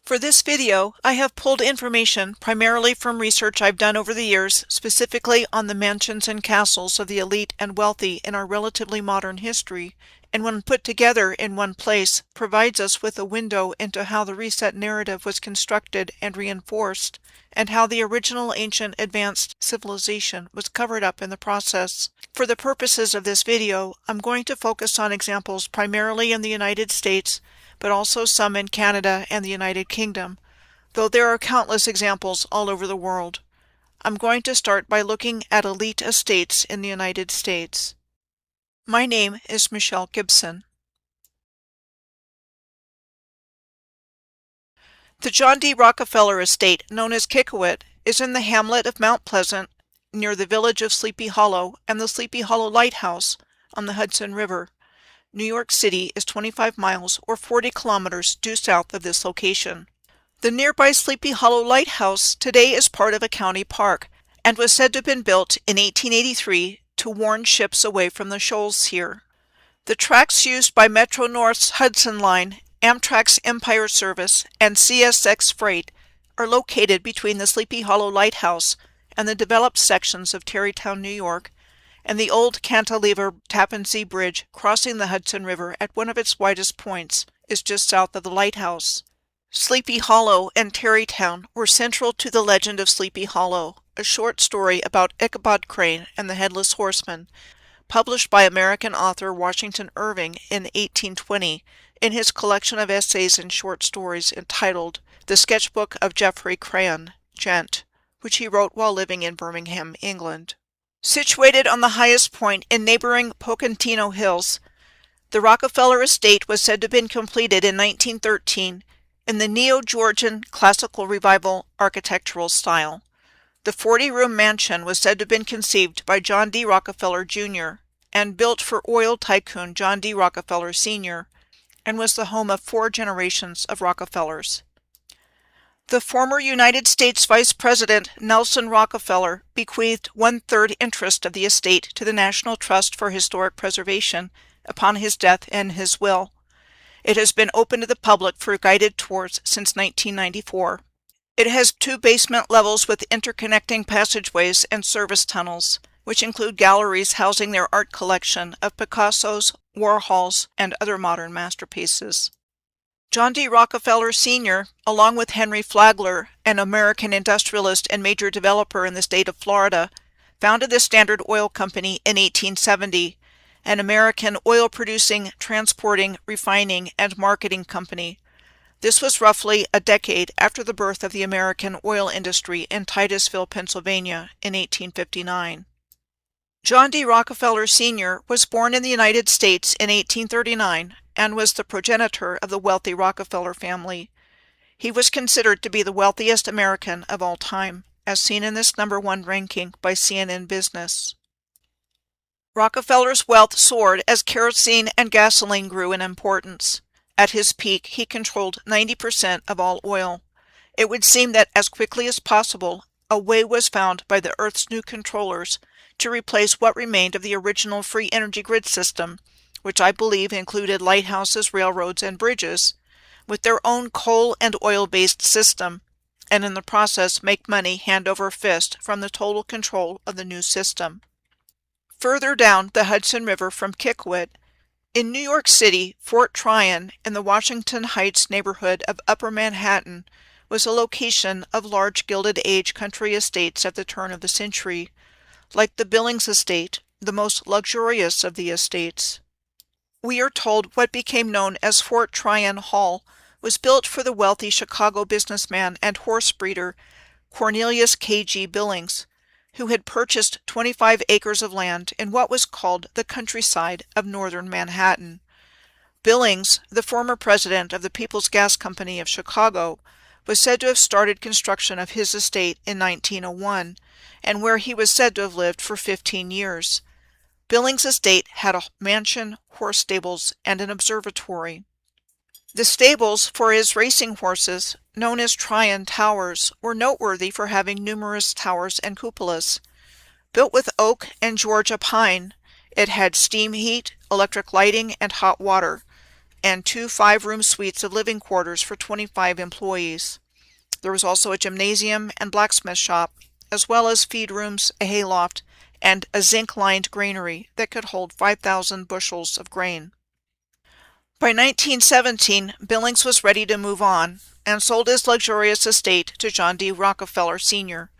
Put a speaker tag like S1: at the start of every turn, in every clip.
S1: For this video, I have pulled information primarily from research I've done over the years, specifically on the mansions and castles of the elite and wealthy in our relatively modern history, and when put together in one place, provides us with a window into how the reset narrative was constructed and reinforced, and how the original ancient advanced civilization was covered up in the process. For the purposes of this video, I'm going to focus on examples primarily in the United States, but also some in Canada and the United Kingdom, though there are countless examples all over the world. I'm going to start by looking at elite estates in the United States. My name is Michelle Gibson. The John D. Rockefeller estate, known as Kikowit, is in the hamlet of Mount Pleasant, near the village of Sleepy Hollow and the Sleepy Hollow Lighthouse on the Hudson River. New York City is 25 miles or 40 kilometers due south of this location. The nearby Sleepy Hollow Lighthouse today is part of a county park and was said to have been built in 1883 to warn ships away from the shoals here. The tracks used by Metro-North's Hudson Line, Amtrak's Empire Service, and CSX Freight are located between the Sleepy Hollow Lighthouse and the developed sections of Tarrytown, New York, and the old cantilever Tappan Zee Bridge crossing the Hudson River at one of its widest points is just south of the lighthouse. Sleepy Hollow and Tarrytown were central to the legend of Sleepy Hollow, a short story about Ichabod Crane and the Headless Horseman, published by American author Washington Irving in 1820 in his collection of essays and short stories entitled The Sketchbook of Geoffrey Crayon, Gent, which he wrote while living in Birmingham, England. Situated on the highest point in neighboring Pocontino Hills, the Rockefeller estate was said to have been completed in 1913 in the Neo-Georgian Classical Revival architectural style. The 40-room mansion was said to have been conceived by John D. Rockefeller, Jr. and built for oil tycoon John D. Rockefeller, Sr., and was the home of 4 generations of Rockefellers. The former United States Vice President Nelson Rockefeller bequeathed 1/3 interest of the estate to the National Trust for Historic Preservation upon his death and his will. It has been open to the public for guided tours since 1994. It has 2 basement levels with interconnecting passageways and service tunnels, which include galleries housing their art collection of Picasso's, Warhol's, and other modern masterpieces. John D. Rockefeller, Sr., along with Henry Flagler, an American industrialist and major developer in the state of Florida, founded the Standard Oil Company in 1870, an American oil-producing, transporting, refining, and marketing company. This was roughly a decade after the birth of the American oil industry in Titusville, Pennsylvania, in 1859. John D. Rockefeller, Sr. was born in the United States in 1839 and was the progenitor of the wealthy Rockefeller family. He was considered to be the wealthiest American of all time, as seen in this #1 ranking by CNN Business. Rockefeller's wealth soared as kerosene and gasoline grew in importance. At his peak, he controlled 90% of all oil. It would seem that as quickly as possible, a way was found by the Earth's new controllers to replace what remained of the original free energy grid system, which I believe included lighthouses, railroads, and bridges, with their own coal and oil-based system, and in the process make money hand over fist from the total control of the new system. Further down the Hudson River from Kikowit, in New York City, Fort Tryon in the Washington Heights neighborhood of Upper Manhattan was a location of large Gilded Age country estates at the turn of the century, like the Billings estate, the most luxurious of the estates. We are told what became known as Fort Tryon Hall was built for the wealthy Chicago businessman and horse breeder Cornelius K.G. Billings, who had purchased 25 acres of land in what was called the countryside of northern Manhattan. Billings, the former president of the People's Gas Company of Chicago, was said to have started construction of his estate in 1901, and where he was said to have lived for 15 years. Billings' estate had a mansion, horse stables, and an observatory. The stables for his racing horses, known as Tryon Towers, were noteworthy for having numerous towers and cupolas. Built with oak and Georgia pine, it had steam heat, electric lighting, and hot water. and 2 5-room suites of living quarters for 25 employees. There was also a gymnasium and blacksmith shop, as well as feed rooms, a hayloft, and a zinc-lined granary that could hold 5,000 bushels of grain. By 1917, Billings was ready to move on and sold his luxurious estate to John D. Rockefeller Sr.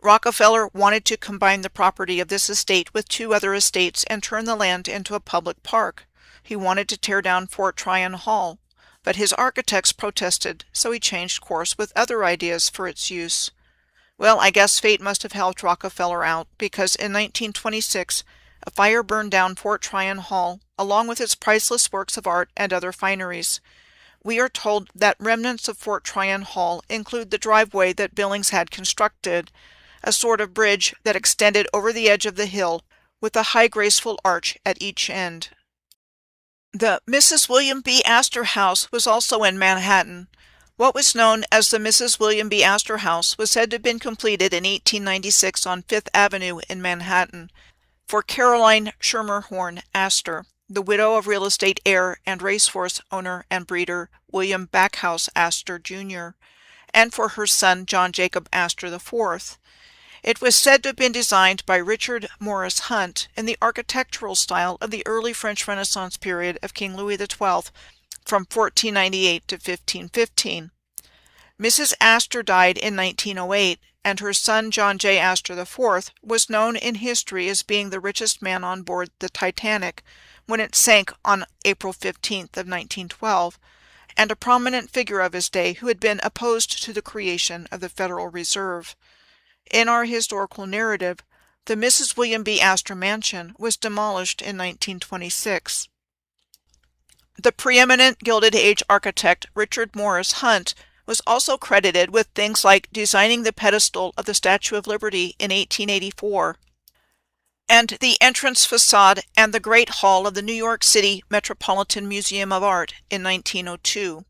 S1: Rockefeller wanted to combine the property of this estate with 2 other estates and turn the land into a public park. He wanted to tear down Fort Tryon Hall, but his architects protested, so he changed course with other ideas for its use. Well, I guess fate must have helped Rockefeller out, because in 1926, a fire burned down Fort Tryon Hall, along with its priceless works of art and other fineries. We are told that remnants of Fort Tryon Hall include the driveway that Billings had constructed, a sort of bridge that extended over the edge of the hill, with a high graceful arch at each end. The Mrs. William B. Astor House was also in Manhattan. What was known as the Mrs. William B. Astor House was said to have been completed in 1896 on Fifth Avenue in Manhattan for Caroline Schermerhorn Astor, the widow of real estate heir and racehorse owner and breeder William Backhouse Astor, Jr., and for her son John Jacob Astor IV. It was said to have been designed by Richard Morris Hunt in the architectural style of the early French Renaissance period of King Louis XII from 1498 to 1515. Mrs. Astor died in 1908, and her son John J. Astor IV was known in history as being the richest man on board the Titanic when it sank on April 15th of 1912, and a prominent figure of his day who had been opposed to the creation of the Federal Reserve. In our historical narrative, the Mrs. William B. Astor Mansion was demolished in 1926. The preeminent Gilded Age architect Richard Morris Hunt was also credited with things like designing the pedestal of the Statue of Liberty in 1884, and the entrance facade and the Great Hall of the New York City Metropolitan Museum of Art in 1902.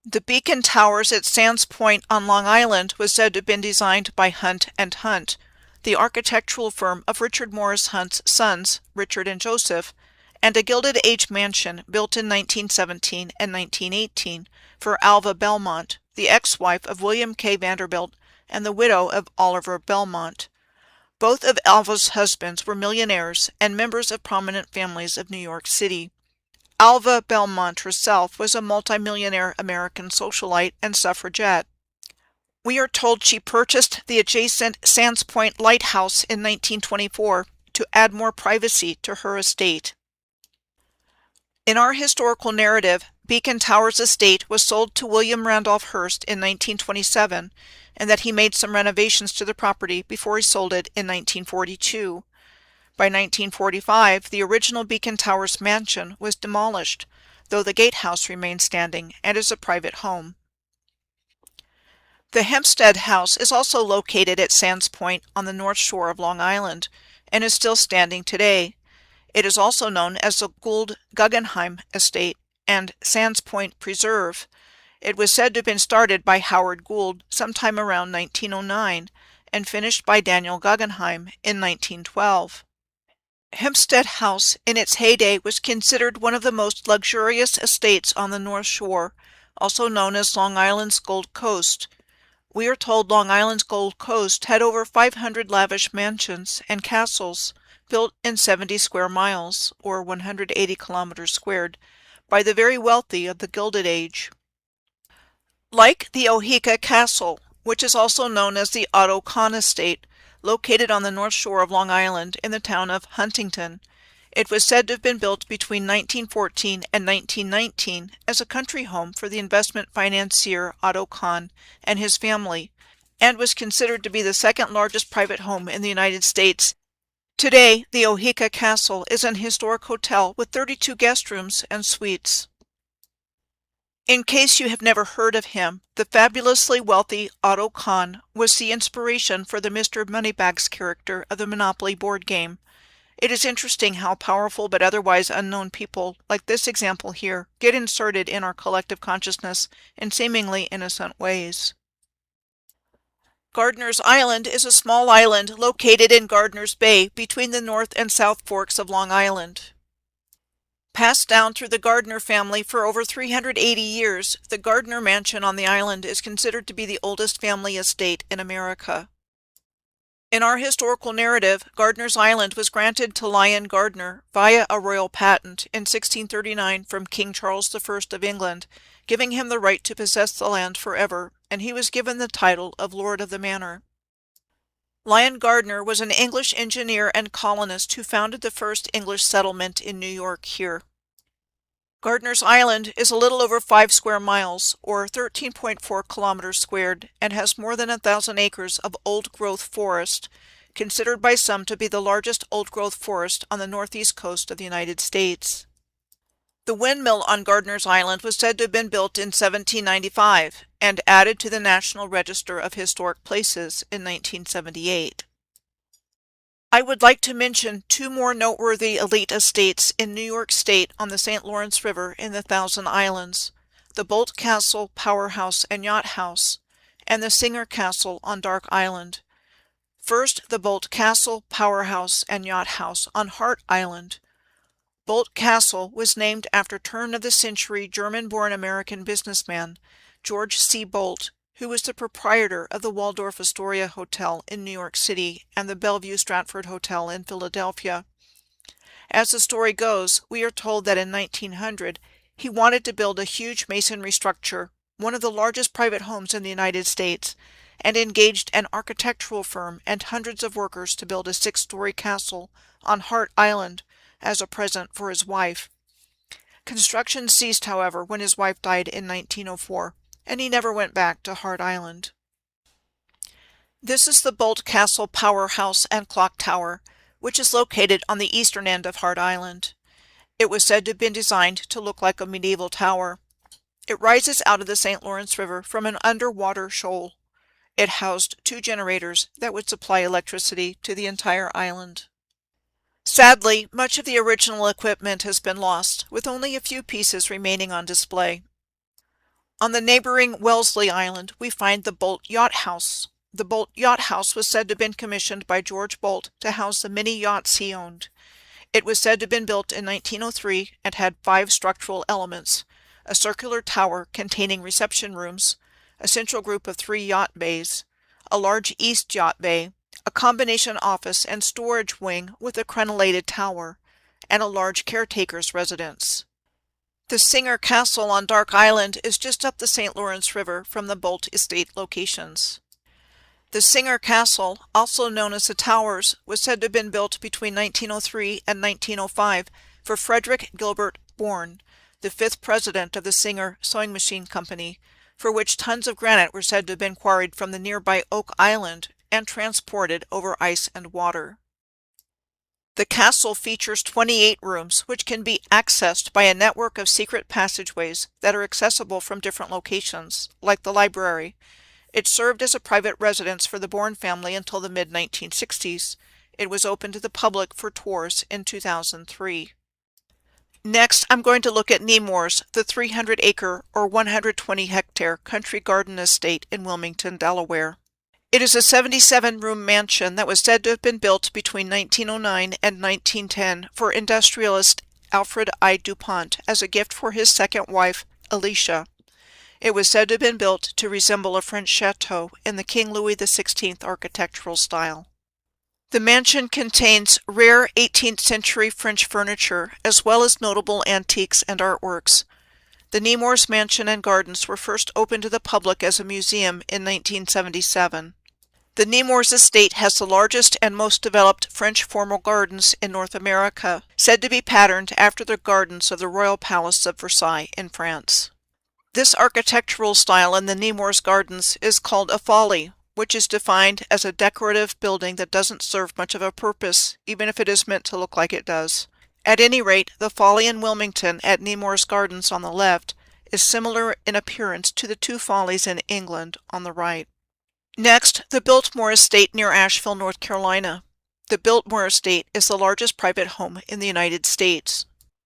S1: The Beacon Towers at Sands Point on Long Island was said to have been designed by Hunt and Hunt, the architectural firm of Richard Morris Hunt's sons, Richard and Joseph, and a Gilded Age mansion built in 1917 and 1918 for Alva Belmont, the ex-wife of William K. Vanderbilt and the widow of Oliver Belmont. Both of Alva's husbands were millionaires and members of prominent families of New York City. Alva Belmont herself was a multimillionaire American socialite and suffragette. We are told she purchased the adjacent Sands Point Lighthouse in 1924 to add more privacy to her estate. In our historical narrative, Beacon Towers estate was sold to William Randolph Hearst in 1927, and that he made some renovations to the property before he sold it in 1942. By 1945, the original Beacon Towers mansion was demolished, though the gatehouse remains standing and is a private home. The Hempstead House is also located at Sands Point on the north shore of Long Island, and is still standing today. It is also known as the Gould Guggenheim Estate and Sands Point Preserve. It was said to have been started by Howard Gould sometime around 1909 and finished by Daniel Guggenheim in 1912. Hempstead House in its heyday was considered one of the most luxurious estates on the North Shore, also known as Long Island's Gold Coast. We are told Long Island's Gold Coast had over 500 lavish mansions and castles, built in 70 square miles, or 180 kilometers squared, by the very wealthy of the Gilded Age. Like the Oheka Castle, which is also known as the Otto Kahn Estate, located on the north shore of Long Island in the town of Huntington, it was said to have been built between 1914 and 1919 as a country home for the investment financier Otto Kahn and his family, and was considered to be the second largest private home in the United States. Today, the Oheka Castle is an historic hotel with 32 guest rooms and suites. In case you have never heard of him, the fabulously wealthy Otto Kahn was the inspiration for the Mr. Moneybags character of the Monopoly board game. It is interesting how powerful but otherwise unknown people, like this example here, get inserted in our collective consciousness in seemingly innocent ways. Gardiner's Island is a small island located in Gardiner's Bay between the North and South Forks of Long Island. Passed down through the Gardner family for over 380 years, the Gardner Mansion on the island is considered to be the oldest family estate in America. In our historical narrative, Gardner's Island was granted to Lyon Gardner via a royal patent in 1639 from King Charles I of England, giving him the right to possess the land forever, and he was given the title of Lord of the Manor. Lyon Gardner was an English engineer and colonist who founded the first English settlement in New York here. Gardner's Island is a little over 5 square miles, or 13.4 kilometers squared, and has more than 1,000 acres of old-growth forest, considered by some to be the largest old-growth forest on the northeast coast of the United States. The windmill on Gardner's Island was said to have been built in 1795 and added to the National Register of Historic Places in 1978. I would like to mention 2 more noteworthy elite estates in New York State on the St. Lawrence River in the Thousand Islands, the Bolt Castle Powerhouse and Yacht House, and the Singer Castle on Dark Island. First, the Bolt Castle Powerhouse and Yacht House on Hart Island. Bolt Castle was named after turn-of-the-century German-born American businessman George C. Bolt, who was the proprietor of the Waldorf Astoria Hotel in New York City and the Bellevue Stratford Hotel in Philadelphia. As the story goes, we are told that in 1900, he wanted to build a huge masonry structure, one of the largest private homes in the United States, and engaged an architectural firm and hundreds of workers to build a 6-story castle on Hart Island as a present for his wife. Construction ceased, however, when his wife died in 1904. And he never went back to Hart Island. This is the Bolt Castle Powerhouse and Clock Tower, which is located on the eastern end of Hart Island. It was said to have been designed to look like a medieval tower. It rises out of the St. Lawrence River from an underwater shoal. It housed 2 generators that would supply electricity to the entire island. Sadly, much of the original equipment has been lost, with only a few pieces remaining on display. On the neighboring Wellesley Island, we find the Bolt Yacht House. The Bolt Yacht House was said to have been commissioned by George Bolt to house the many yachts he owned. It was said to have been built in 1903 and had 5 structural elements: a circular tower containing reception rooms, a central group of 3 yacht bays, a large east yacht bay, a combination office and storage wing with a crenellated tower, and a large caretaker's residence. The Singer Castle on Dark Island is just up the St. Lawrence River from the Bolt estate locations. The Singer Castle, also known as the Towers, was said to have been built between 1903 and 1905 for Frederick Gilbert Bourne, the 5th president of the Singer Sewing Machine Company, for which tons of granite were said to have been quarried from the nearby Oak Island and transported over ice and water. The castle features 28 rooms, which can be accessed by a network of secret passageways that are accessible from different locations, like the library. It served as a private residence for the Bourne family until the mid-1960s. It was open to the public for tours in 2003. Next, I'm going to look at Nemours, the 300-acre or 120-hectare country garden estate in Wilmington, Delaware. It is a 77-room mansion that was said to have been built between 1909 and 1910 for industrialist Alfred I. DuPont as a gift for his second wife, Alicia. It was said to have been built to resemble a French chateau in the King Louis XVI architectural style. The mansion contains rare 18th century French furniture, as well as notable antiques and artworks. The Nemours Mansion and Gardens were first opened to the public as a museum in 1977. The Nemours estate has the largest and most developed French formal gardens in North America, said to be patterned after the gardens of the Royal Palace of Versailles in France. This architectural style in the Nemours Gardens is called a folly, which is defined as a decorative building that doesn't serve much of a purpose, even if it is meant to look like it does. At any rate, the folly in Wilmington at Nemours Gardens on the left is similar in appearance to the 2 follies in England on the right. Next, the Biltmore Estate near Asheville, North Carolina. The Biltmore Estate is the largest private home in the United States.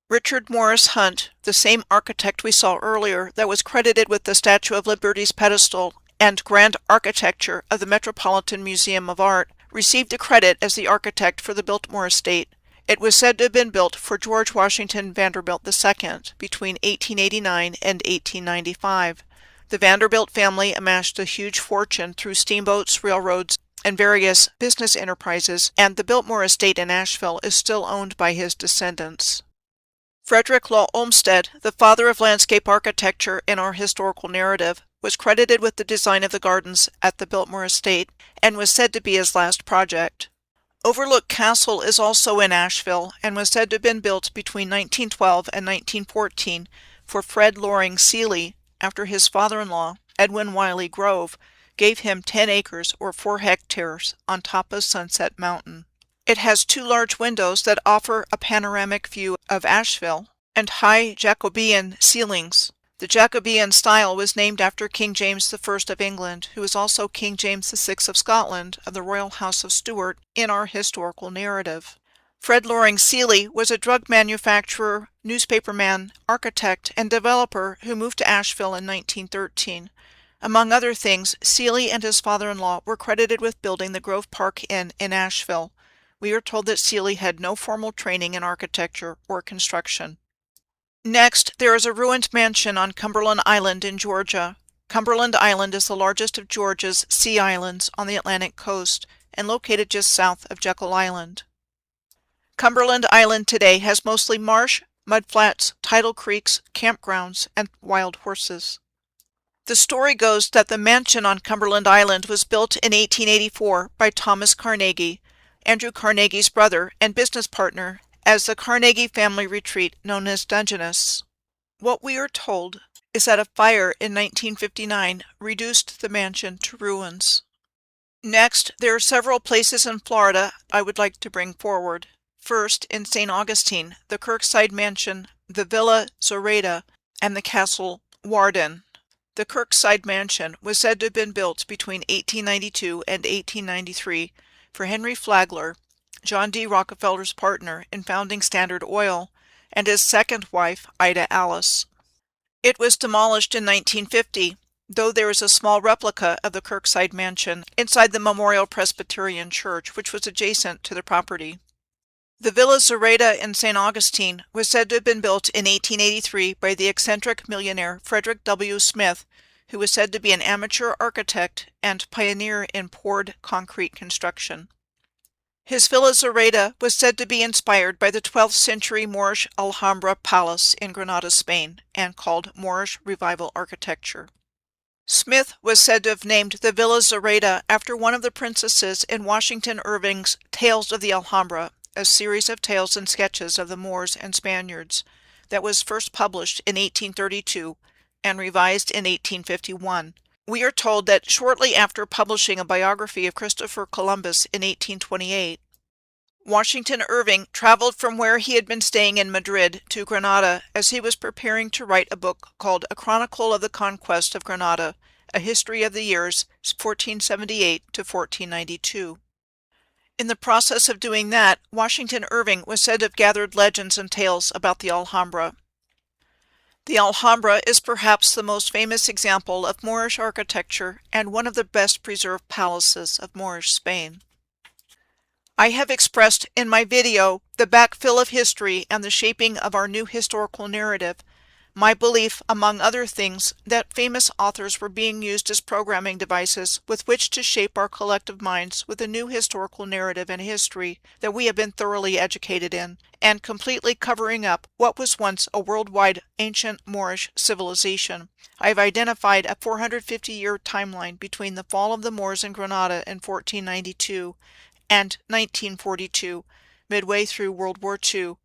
S1: Richard Morris Hunt, the same architect we saw earlier that was credited with the Statue of Liberty's pedestal and grand architecture of the Metropolitan Museum of Art, received the credit as the architect for the Biltmore Estate. It was said to have been built for George Washington Vanderbilt II between 1889 and 1895. The Vanderbilt family amassed a huge fortune through steamboats, railroads, and various business enterprises, and the Biltmore estate in Asheville is still owned by his descendants. Frederick Law Olmsted, the father of landscape architecture in our historical narrative, was credited with the design of the gardens at the Biltmore estate and was said to be his last project. Overlook Castle is also in Asheville and was said to have been built between 1912 and 1914 for Fred Loring Seeley after his father-in-law, Edwin Wiley Grove, gave him 10 acres or 4 hectares on top of Sunset Mountain. It has 2 large windows that offer a panoramic view of Asheville and high Jacobean ceilings. The Jacobean style was named after King James I of England, who was also King James VI of Scotland of the Royal House of Stuart in our historical narrative. Fred Loring Seeley was a drug manufacturer, newspaperman, architect, and developer who moved to Asheville in 1913. Among other things, Seeley and his father-in-law were credited with building the Grove Park Inn in Asheville. We are told that Seeley had no formal training in architecture or construction. Next, there is a ruined mansion on Cumberland Island in Georgia. Cumberland Island is the largest of Georgia's sea islands on the Atlantic coast and located just south of Jekyll Island. Cumberland Island today has mostly marsh, mudflats, tidal creeks, campgrounds, and wild horses. The story goes that the mansion on Cumberland Island was built in 1884 by Thomas Carnegie, Andrew Carnegie's brother and business partner, as the Carnegie family retreat known as Dungeness. What we are told is that a fire in 1959 reduced the mansion to ruins. Next, there are several places in Florida I would like to bring forward. First, in St. Augustine, the Kirkside Mansion, the Villa Zoraida, and the Castle Warden. The Kirkside Mansion was said to have been built between 1892 and 1893 for Henry Flagler, John D. Rockefeller's partner in founding Standard Oil, and his second wife, Ida Alice. It was demolished in 1950, though there is a small replica of the Kirkside Mansion inside the Memorial Presbyterian Church, which was adjacent to the property. The Villa Zoraida in St. Augustine was said to have been built in 1883 by the eccentric millionaire Frederick W. Smith, who was said to be an amateur architect and pioneer in poured concrete construction. His Villa Zoraida was said to be inspired by the 12th century Moorish Alhambra Palace in Granada, Spain, and called Moorish Revival architecture. Smith was said to have named the Villa Zoraida after one of the princesses in Washington Irving's Tales of the Alhambra, a series of tales and sketches of the Moors and Spaniards that was first published in 1832 and revised in 1851. We are told that shortly after publishing a biography of Christopher Columbus in 1828, Washington Irving traveled from where he had been staying in Madrid to Granada as he was preparing to write a book called A Chronicle of the Conquest of Granada, a history of the years 1478 to 1492. In the process of doing that, Washington Irving was said to have gathered legends and tales about the Alhambra. The Alhambra is perhaps the most famous example of Moorish architecture and one of the best preserved palaces of Moorish Spain. I have expressed in my video, The Backfill of History and the Shaping of Our New Historical Narrative, my belief, among other things, that famous authors were being used as programming devices with which to shape our collective minds with a new historical narrative and history that we have been thoroughly educated in, and completely covering up what was once a worldwide ancient Moorish civilization. I have identified a 450-year timeline between the fall of the Moors in Granada in 1492 and 1942, midway through World War II,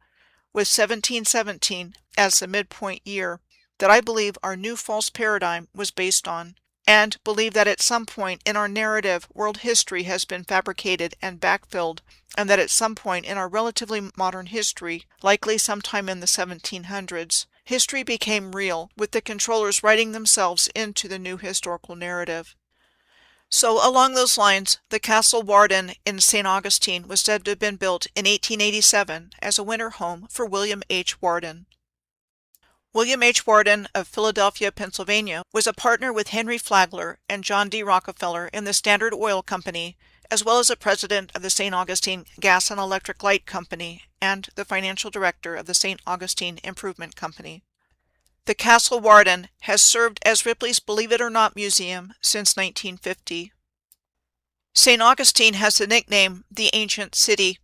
S1: with 1717 as the midpoint year, that I believe our new false paradigm was based on, and believe that at some point in our narrative world history has been fabricated and backfilled, and that at some point in our relatively modern history, likely sometime in the 1700s, history became real, with the controllers writing themselves into the new historical narrative. So along those lines, the Castle Warden in St. Augustine was said to have been built in 1887 as a winter home for William H. Warden. William H. Warden of Philadelphia, Pennsylvania, was a partner with Henry Flagler and John D. Rockefeller in the Standard Oil Company, as well as the president of the St. Augustine Gas and Electric Light Company and the financial director of the St. Augustine Improvement Company. The Castle Warden has served as Ripley's Believe It or Not Museum since 1950. St. Augustine has the nickname the Ancient City.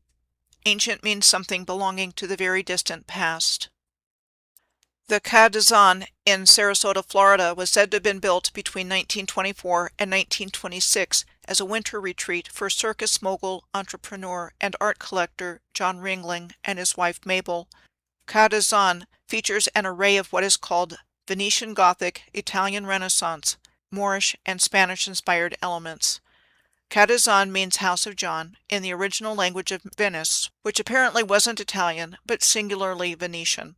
S1: Ancient means something belonging to the very distant past. The Ca d'Azan in Sarasota, Florida was said to have been built between 1924 and 1926 as a winter retreat for circus mogul, entrepreneur, and art collector John Ringling and his wife Mabel. Ca d'Azan features an array of what is called Venetian Gothic, Italian Renaissance, Moorish, and Spanish-inspired elements. Ca d'Azan means House of John in the original language of Venice, which apparently wasn't Italian, but singularly Venetian.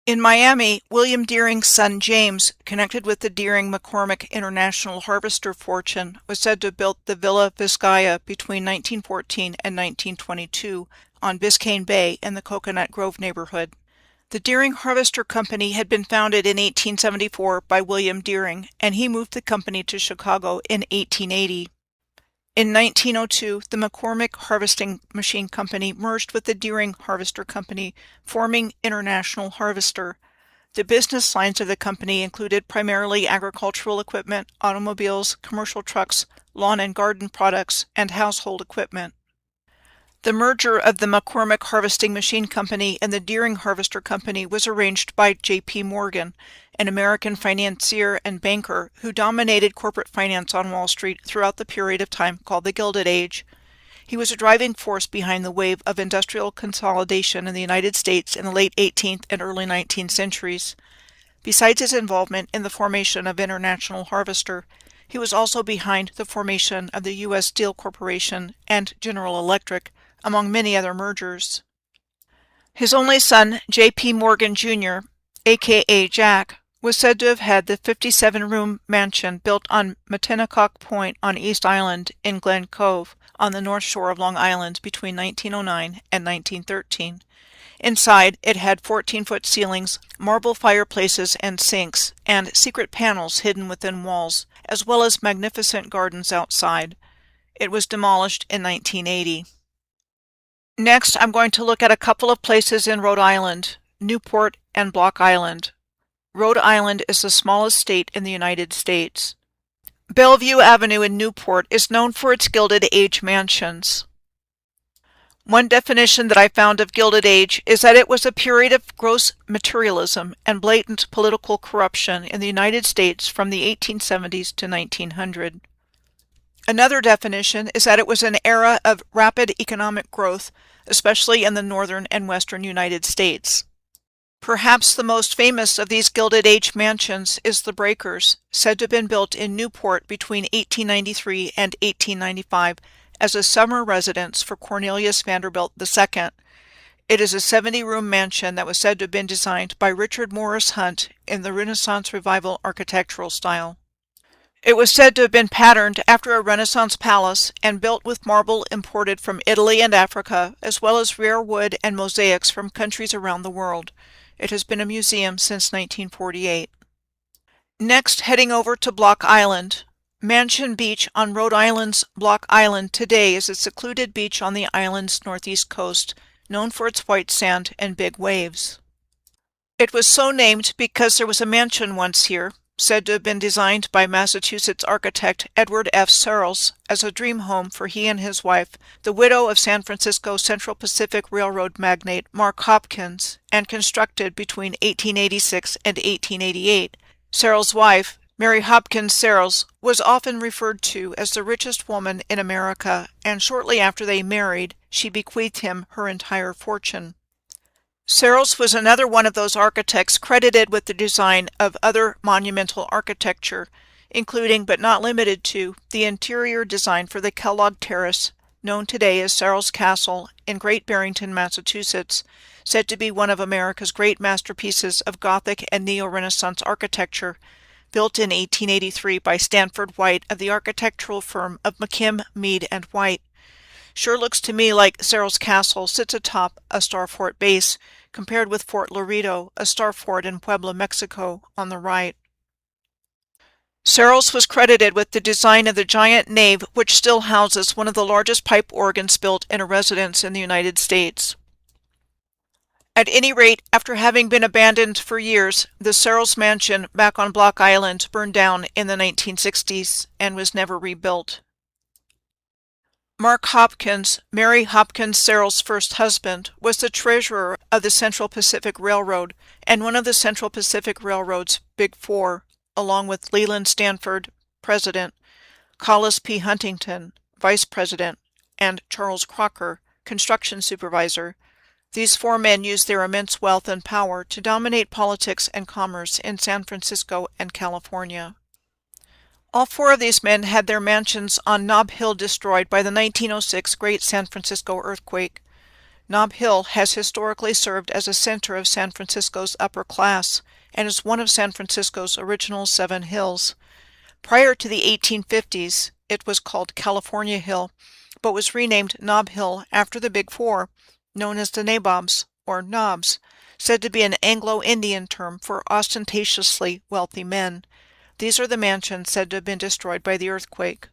S1: In Miami, William Deering's son James, connected with the Deering-McCormick International Harvester fortune, was said to have built the Villa Vizcaya between 1914 and 1922 on Biscayne Bay in the Coconut Grove neighborhood. The Deering Harvester Company had been founded in 1874 by William Deering, and he moved the company to Chicago in 1880. In 1902, the McCormick Harvesting Machine Company merged with the Deering Harvester Company, forming International Harvester. The business lines of the company included primarily agricultural equipment, automobiles, commercial trucks, lawn and garden products, and household equipment. The merger of the McCormick Harvesting Machine Company and the Deering Harvester Company was arranged by J.P. Morgan, an American financier and banker who dominated corporate finance on Wall Street throughout the period of time called the Gilded Age. He was a driving force behind the wave of industrial consolidation in the United States in the late 18th and early 19th centuries. Besides his involvement in the formation of International Harvester, he was also behind the formation of the U.S. Steel Corporation and General Electric, among many other mergers. His only son, J.P. Morgan Jr., a.k.a. Jack, was said to have had the 57-room mansion built on Matinacock Point on East Island in Glen Cove on the north shore of Long Island between 1909 and 1913. Inside, it had 14-foot ceilings, marble fireplaces and sinks, and secret panels hidden within walls, as well as magnificent gardens outside. It was demolished in 1980. Next, I'm going to look at a couple of places in Rhode Island, Newport and Block Island. Rhode Island is the smallest state in the United States. Bellevue Avenue in Newport is known for its Gilded Age mansions. One definition that I found of Gilded Age is that it was a period of gross materialism and blatant political corruption in the United States from the 1870s to 1900. Another definition is that it was an era of rapid economic growth, especially in the northern and western United States. Perhaps the most famous of these Gilded Age mansions is the Breakers, said to have been built in Newport between 1893 and 1895 as a summer residence for Cornelius Vanderbilt II. It is a 70-room mansion that was said to have been designed by Richard Morris Hunt in the Renaissance Revival architectural style. It was said to have been patterned after a Renaissance palace and built with marble imported from Italy and Africa, as well as rare wood and mosaics from countries around the world. It has been a museum since 1948. Next, heading over to Block Island. Mansion Beach on Rhode Island's Block Island today is a secluded beach on the island's northeast coast, known for its white sand and big waves. It was so named because there was a mansion once here, said to have been designed by Massachusetts architect Edward F. Searles as a dream home for he and his wife, the widow of San Francisco Central Pacific Railroad magnate Mark Hopkins, and constructed between 1886 and 1888. Searles' wife, Mary Hopkins Searles, was often referred to as the richest woman in America, and shortly after they married, she bequeathed him her entire fortune. Searles was another one of those architects credited with the design of other monumental architecture, including but not limited to the interior design for the Kellogg Terrace, known today as Searles Castle in Great Barrington, Massachusetts, said to be one of America's great masterpieces of Gothic and Neo-Renaissance architecture, built in 1883 by Stanford White of the architectural firm of McKim, Mead & White. Sure looks to me like Searles Castle sits atop a star fort base, compared with Fort Laredo, a star fort in Puebla, Mexico, on the right. Searles was credited with the design of the giant nave, which still houses one of the largest pipe organs built in a residence in the United States. At any rate, after having been abandoned for years, the Searles mansion back on Block Island burned down in the 1960s and was never rebuilt. Mark Hopkins, Mary Hopkins Searles' first husband, was the treasurer of the Central Pacific Railroad and one of the Central Pacific Railroad's Big Four, along with Leland Stanford, president, Collis P. Huntington, vice president, and Charles Crocker, construction supervisor. These four men used their immense wealth and power to dominate politics and commerce in San Francisco and California. All four of these men had their mansions on Nob Hill destroyed by the 1906 Great San Francisco earthquake. Nob Hill has historically served as a center of San Francisco's upper class and is one of San Francisco's original 7 hills. Prior to the 1850s, it was called California Hill, but was renamed Nob Hill after the Big Four, known as the Nabobs, or Nobs, said to be an Anglo-Indian term for ostentatiously wealthy men. These are the mansions said to have been destroyed by the earthquake.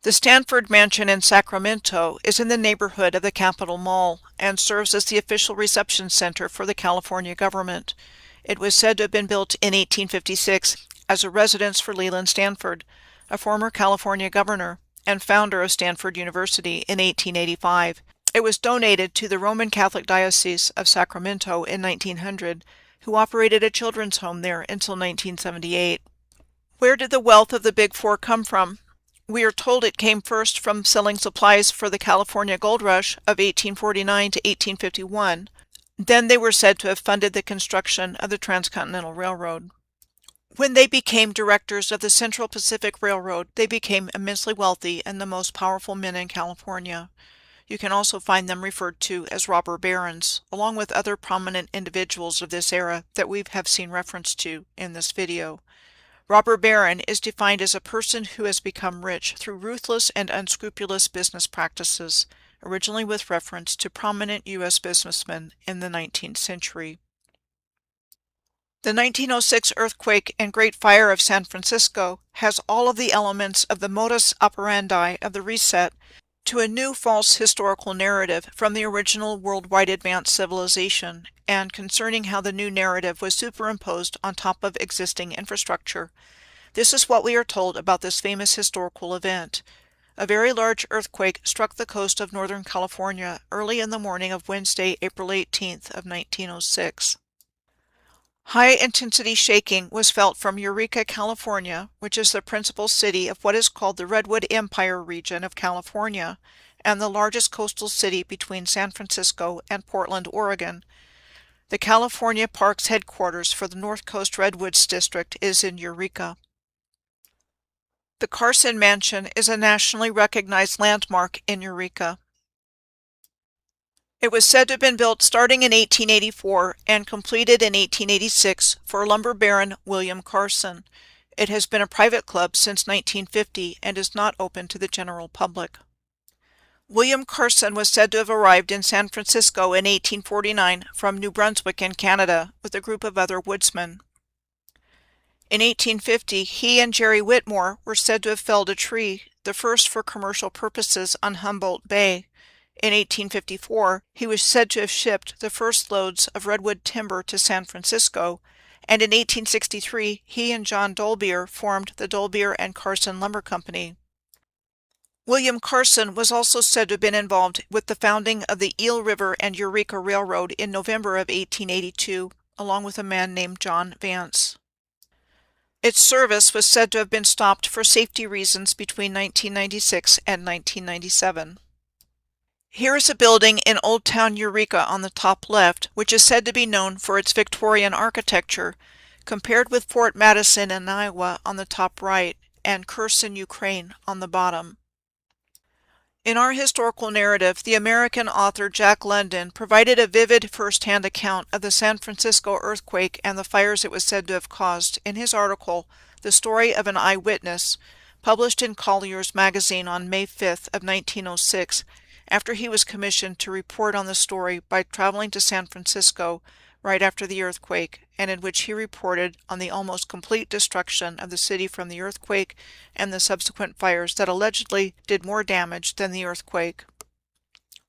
S1: The Stanford Mansion in Sacramento is in the neighborhood of the Capitol Mall and serves as the official reception center for the California government. It was said to have been built in 1856 as a residence for Leland Stanford, a former California governor and founder of Stanford University in 1885. It was donated to the Roman Catholic Diocese of Sacramento in 1900, who operated a children's home there until 1978. Where did the wealth of the Big Four come from? We are told it came first from selling supplies for the California Gold Rush of 1849 to 1851. Then they were said to have funded the construction of the Transcontinental Railroad. When they became directors of the Central Pacific Railroad, they became immensely wealthy and the most powerful men in California. You can also find them referred to as robber barons, along with other prominent individuals of this era that we have seen reference to in this video. Robber baron is defined as a person who has become rich through ruthless and unscrupulous business practices, originally with reference to prominent U.S. businessmen in the 19th century. The 1906 earthquake and Great Fire of San Francisco has all of the elements of the modus operandi of the reset to a new false historical narrative from the original worldwide advanced civilization, and concerning how the new narrative was superimposed on top of existing infrastructure. This is what we are told about this famous historical event. A very large earthquake struck the coast of Northern California early in the morning of Wednesday, April 18th of 1906. High-intensity shaking was felt from Eureka, California, which is the principal city of what is called the Redwood Empire region of California, and the largest coastal city between San Francisco and Portland, Oregon. The California Parks headquarters for the North Coast Redwoods District is in Eureka. The Carson Mansion is a nationally recognized landmark in Eureka. It was said to have been built starting in 1884 and completed in 1886 for lumber baron William Carson. It has been a private club since 1950 and is not open to the general public. William Carson was said to have arrived in San Francisco in 1849 from New Brunswick in Canada with a group of other woodsmen. In 1850, he and Jerry Whitmore were said to have felled a tree, the first for commercial purposes on Humboldt Bay. In 1854, he was said to have shipped the first loads of redwood timber to San Francisco, and in 1863 he and John Dolbear formed the Dolbear and Carson Lumber Company. William Carson was also said to have been involved with the founding of the Eel River and Eureka Railroad in November of 1882, along with a man named John Vance. Its service was said to have been stopped for safety reasons between 1996 and 1997. Here is a building in Old Town Eureka on the top left, which is said to be known for its Victorian architecture, compared with Fort Madison in Iowa on the top right and Kherson, Ukraine on the bottom. In our historical narrative, the American author Jack London provided a vivid first-hand account of the San Francisco earthquake and the fires it was said to have caused in his article, The Story of an Eyewitness, published in Collier's magazine on May 5th of 1906, after he was commissioned to report on the story by traveling to San Francisco, right after the earthquake, and in which he reported on the almost complete destruction of the city from the earthquake and the subsequent fires that allegedly did more damage than the earthquake.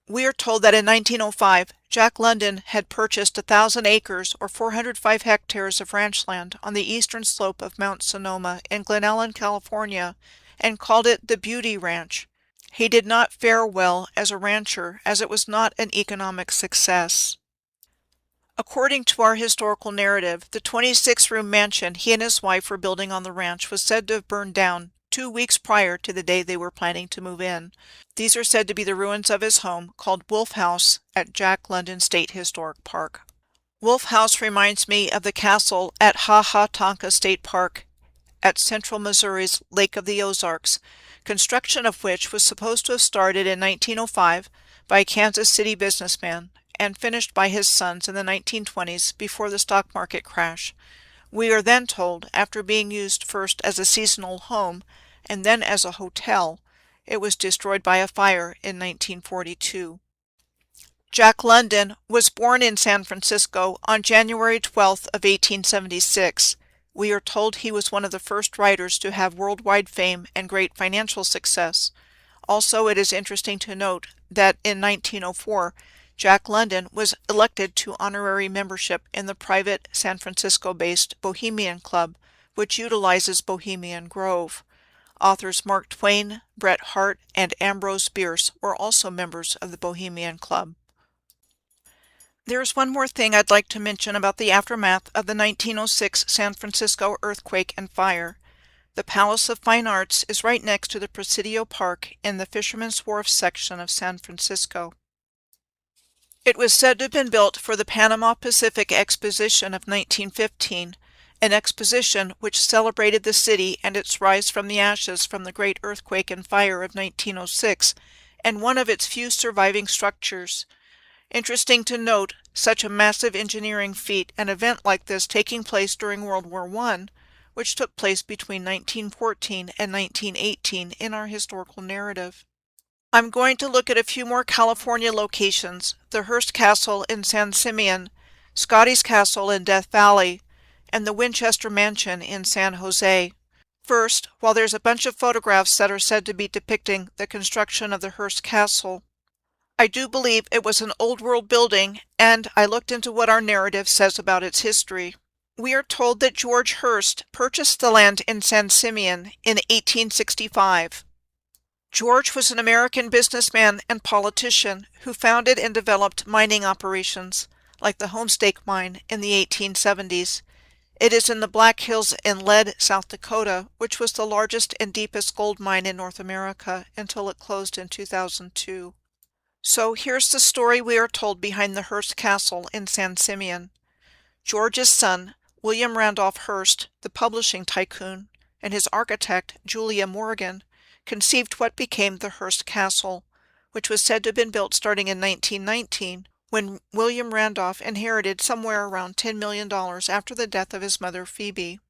S1: We are told that in 1905, Jack London had purchased 1,000 acres or 405 hectares of ranch land on the eastern slope of Mount Sonoma in Glen Ellen, California, and called it the Beauty Ranch. He did not fare well as a rancher, as it was not an economic success. According to our historical narrative, the 26-room mansion he and his wife were building on the ranch was said to have burned down 2 weeks prior to the day they were planning to move in. These are said to be the ruins of his home, called Wolf House, at Jack London State Historic Park. Wolf House reminds me of the castle at Ha Ha Tonka State Park at central Missouri's Lake of the Ozarks, construction of which was supposed to have started in 1905 by a Kansas City businessman and finished by his sons in the 1920s before the stock market crash. We are then told, after being used first as a seasonal home and then as a hotel, it was destroyed by a fire in 1942. Jack London was born in San Francisco on January 12th of 1876. We are told he was one of the first writers to have worldwide fame and great financial success. Also, it is interesting to note that in 1904, Jack London was elected to honorary membership in the private San Francisco-based Bohemian Club, which utilizes Bohemian Grove. Authors Mark Twain, Bret Harte, and Ambrose Bierce were also members of the Bohemian Club. There is one more thing I'd like to mention about the aftermath of the 1906 San Francisco earthquake and fire. The Palace of Fine Arts is right next to the Presidio Park in the Fisherman's Wharf section of San Francisco. It was said to have been built for the Panama Pacific Exposition of 1915, an exposition which celebrated the city and its rise from the ashes from the great earthquake and fire of 1906, and one of its few surviving structures. Interesting to note, such a massive engineering feat, an event like this taking place during World War I, which took place between 1914 and 1918 in our historical narrative. I'm going to look at a few more California locations: the Hearst Castle in San Simeon, Scotty's Castle in Death Valley, and the Winchester Mansion in San Jose. First, while there's a bunch of photographs that are said to be depicting the construction of the Hearst Castle, I do believe it was an old-world building, and I looked into what our narrative says about its history. We are told that George Hearst purchased the land in San Simeon in 1865. George was an American businessman and politician who founded and developed mining operations, like the Homestake Mine in the 1870s. It is in the Black Hills in Lead, South Dakota, which was the largest and deepest gold mine in North America until it closed in 2002. So here's the story we are told behind the Hearst Castle in San Simeon. George's son, William Randolph Hearst, the publishing tycoon, and his architect, Julia Morgan, conceived what became the Hearst Castle, which was said to have been built starting in 1919, when William Randolph inherited somewhere around $10 million after the death of his mother Phoebe.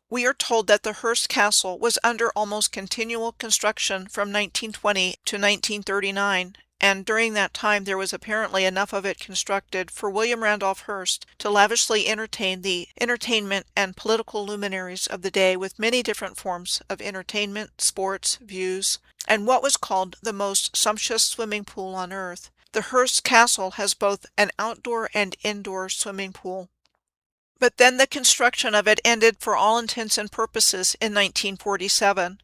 S1: We are told that the Hearst Castle was under almost continual construction from 1920 to 1939, and during that time there was apparently enough of it constructed for William Randolph Hearst to lavishly entertain the entertainment and political luminaries of the day with many different forms of entertainment, sports, views, and what was called the most sumptuous swimming pool on earth. The Hearst Castle has both an outdoor and indoor swimming pool. But then the construction of it ended for all intents and purposes in 1947.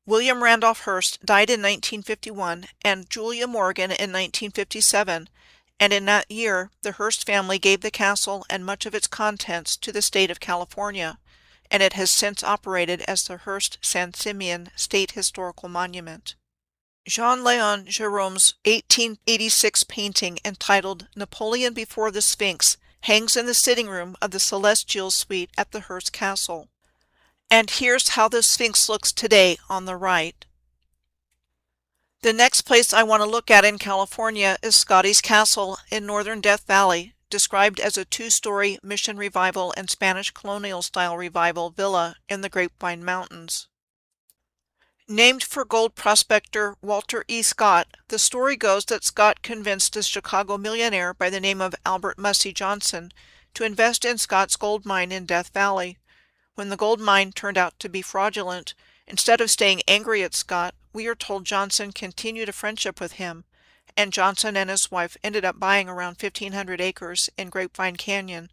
S1: William Randolph Hearst died in 1951 and Julia Morgan in 1957, and in that year the Hearst family gave the castle and much of its contents to the state of California, and it has since operated as the Hearst San Simeon State Historical Monument. Jean-Léon Gérôme's 1886 painting entitled Napoleon Before the Sphinx hangs in the sitting room of the Celestial Suite at the Hearst Castle. And here's how the Sphinx looks today on the right. The next place I want to look at in California is Scotty's Castle in northern Death Valley, described as a 2-story Mission Revival and Spanish colonial style revival villa in the Grapevine Mountains. Named for gold prospector Walter E. Scott, the story goes that Scott convinced a Chicago millionaire by the name of Albert Mussey Johnson to invest in Scott's gold mine in Death Valley. When the gold mine turned out to be fraudulent, instead of staying angry at Scott, we are told Johnson continued a friendship with him, and Johnson and his wife ended up buying around 1,500 acres in Grapevine Canyon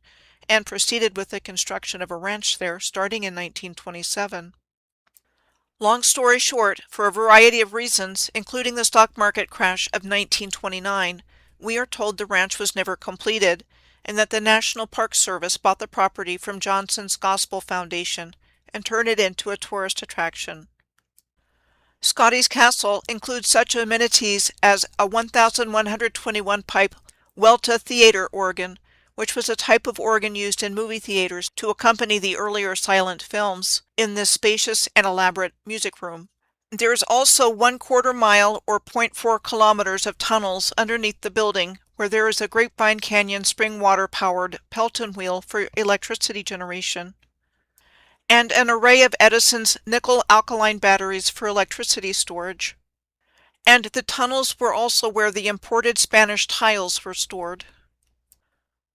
S1: and proceeded with the construction of a ranch there starting in 1927. Long story short, for a variety of reasons, including the stock market crash of 1929, we are told the ranch was never completed and that the National Park Service bought the property from Johnson's Gospel Foundation and turned it into a tourist attraction. Scotty's Castle includes such amenities as a 1,121 pipe Welta theater organ, which was a type of organ used in movie theaters to accompany the earlier silent films, in this spacious and elaborate music room. There is also 1/4 mile or 0.4 kilometers of tunnels underneath the building, where there is a Grapevine Canyon spring water-powered Pelton wheel for electricity generation, and an array of Edison's nickel alkaline batteries for electricity storage. And the tunnels were also where the imported Spanish tiles were stored.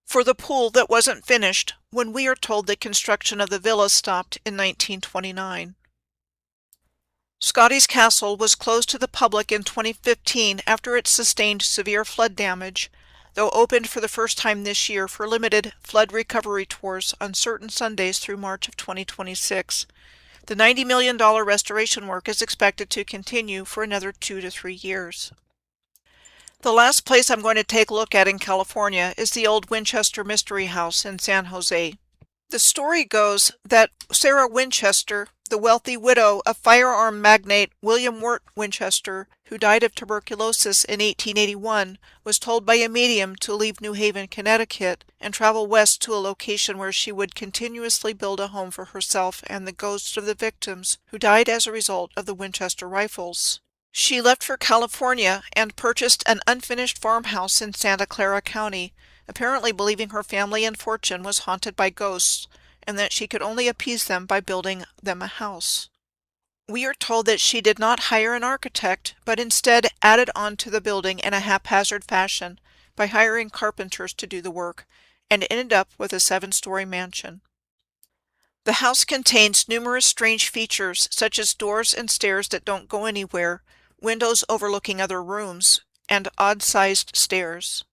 S1: For the pool that wasn't finished when we are told the construction of the villa stopped in 1929. Scotty's Castle was closed to the public in 2015 after it sustained severe flood damage, though opened for the first time this year for limited flood recovery tours on certain Sundays through March of 2026. The $90 million restoration work is expected to continue for another 2 to 3 years. The last place I'm going to take a look at in California is the old Winchester Mystery House in San Jose. The story goes that Sarah Winchester, the wealthy widow of firearm magnate William Wirt Winchester, who died of tuberculosis in 1881, was told by a medium to leave New Haven, Connecticut, and travel west to a location where she would continuously build a home for herself and the ghosts of the victims who died as a result of the Winchester rifles. She left for California and purchased an unfinished farmhouse in Santa Clara County, apparently believing her family and fortune was haunted by ghosts, and that she could only appease them by building them a house. We are told that she did not hire an architect, but instead added on to the building in a haphazard fashion by hiring carpenters to do the work, and ended up with a 7-story mansion. The house contains numerous strange features, such as doors and stairs that don't go anywhere, windows overlooking other rooms, and odd-sized stairs.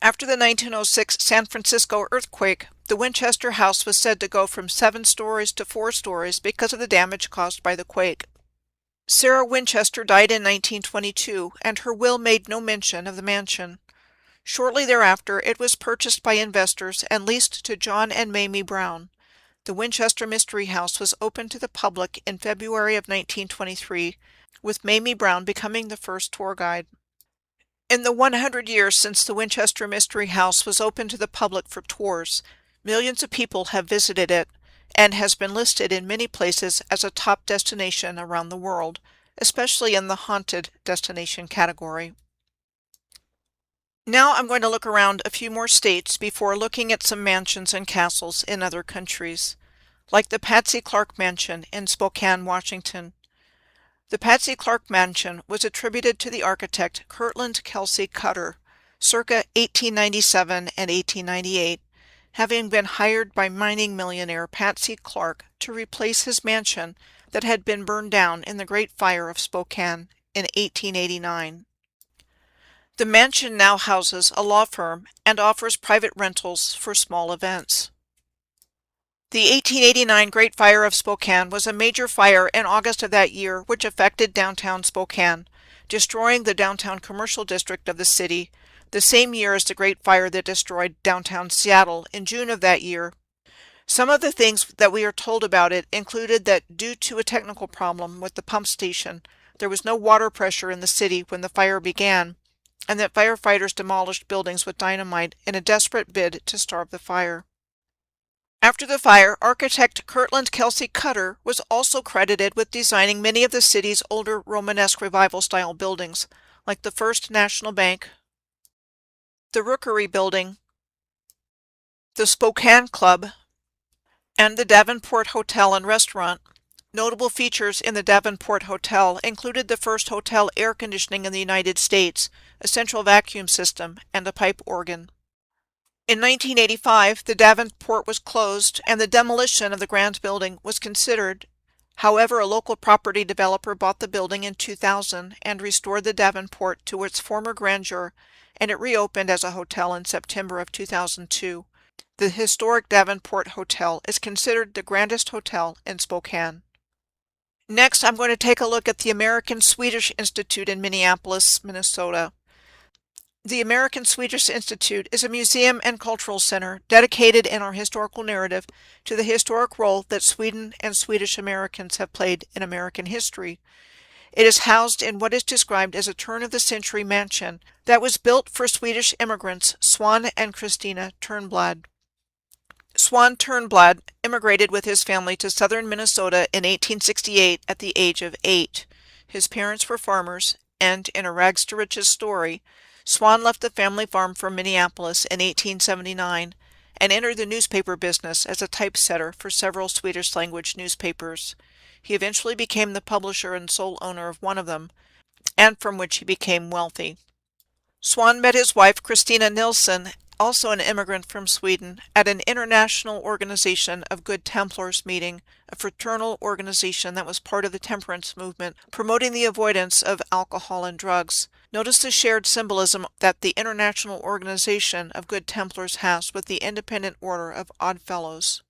S1: After the 1906 San Francisco earthquake, the Winchester house was said to go from 7 stories to 4 stories because of the damage caused by the quake. Sarah Winchester died in 1922, and her will made no mention of the mansion. Shortly thereafter, it was purchased by investors and leased to John and Mamie Brown. The Winchester Mystery House was opened to the public in February of 1923, with Mamie Brown becoming the first tour guide. In the 100 years since the Winchester Mystery House was open to the public for tours, millions of people have visited it and has been listed in many places as a top destination around the world, especially in the haunted destination category. Now I'm going to look around a few more states before looking at some mansions and castles in other countries, like the Patsy Clark Mansion in Spokane, Washington. The Patsy Clark Mansion was attributed to the architect Kirtland Kelsey Cutter, circa 1897 and 1898, having been hired by mining millionaire Patsy Clark to replace his mansion that had been burned down in the Great Fire of Spokane in 1889. The mansion now houses a law firm and offers private rentals for small events. The 1889 Great Fire of Spokane was a major fire in August of that year which affected downtown Spokane, destroying the downtown commercial district of the city, the same year as the Great Fire that destroyed downtown Seattle in June of that year. Some of the things that we are told about it included that due to a technical problem with the pump station, there was no water pressure in the city when the fire began, and that firefighters demolished buildings with dynamite in a desperate bid to starve the fire. After the fire, architect Kirtland Kelsey Cutter was also credited with designing many of the city's older Romanesque Revival-style buildings, like the First National Bank, the Rookery Building, the Spokane Club, and the Davenport Hotel and Restaurant. Notable features in the Davenport Hotel included the first hotel air conditioning in the United States, a central vacuum system, and a pipe organ. In 1985, the Davenport was closed and the demolition of the Grand Building was considered. However, a local property developer bought the building in 2000 and restored the Davenport to its former grandeur, and it reopened as a hotel in September of 2002. The historic Davenport Hotel is considered the grandest hotel in Spokane. Next, I'm going to take a look at the American Swedish Institute in Minneapolis, Minnesota. The American Swedish Institute is a museum and cultural center dedicated in our historical narrative to the historic role that Sweden and Swedish Americans have played in American history. It is housed in what is described as a turn-of-the-century mansion that was built for Swedish immigrants Swan and Christina Turnblad. Swan Turnblad immigrated with his family to southern Minnesota in 1868 at the age of 8. His parents were farmers, and in a rags-to-riches story, Swan left the family farm for Minneapolis in 1879 and entered the newspaper business as a typesetter for several Swedish-language newspapers. He eventually became the publisher and sole owner of one of them, and from which he became wealthy. Swan met his wife, Christina Nilsson, also an immigrant from Sweden, at an International Organization of Good Templars meeting, a fraternal organization that was part of the temperance movement, promoting the avoidance of alcohol and drugs. Notice the shared symbolism that the International Organization of Good Templars has with the Independent Order of Odd Fellows.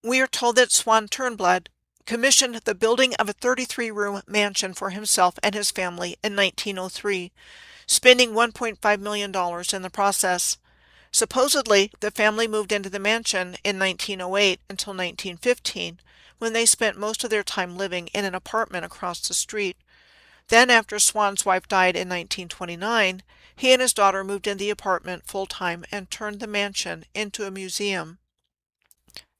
S1: We are told that Swan Turnblad commissioned the building of a 33-room mansion for himself and his family in 1903, spending $1.5 million in the process. Supposedly, the family moved into the mansion in 1908 until 1915, when they spent most of their time living in an apartment across the street. Then, after Swan's wife died in 1929, he and his daughter moved in the apartment full-time and turned the mansion into a museum.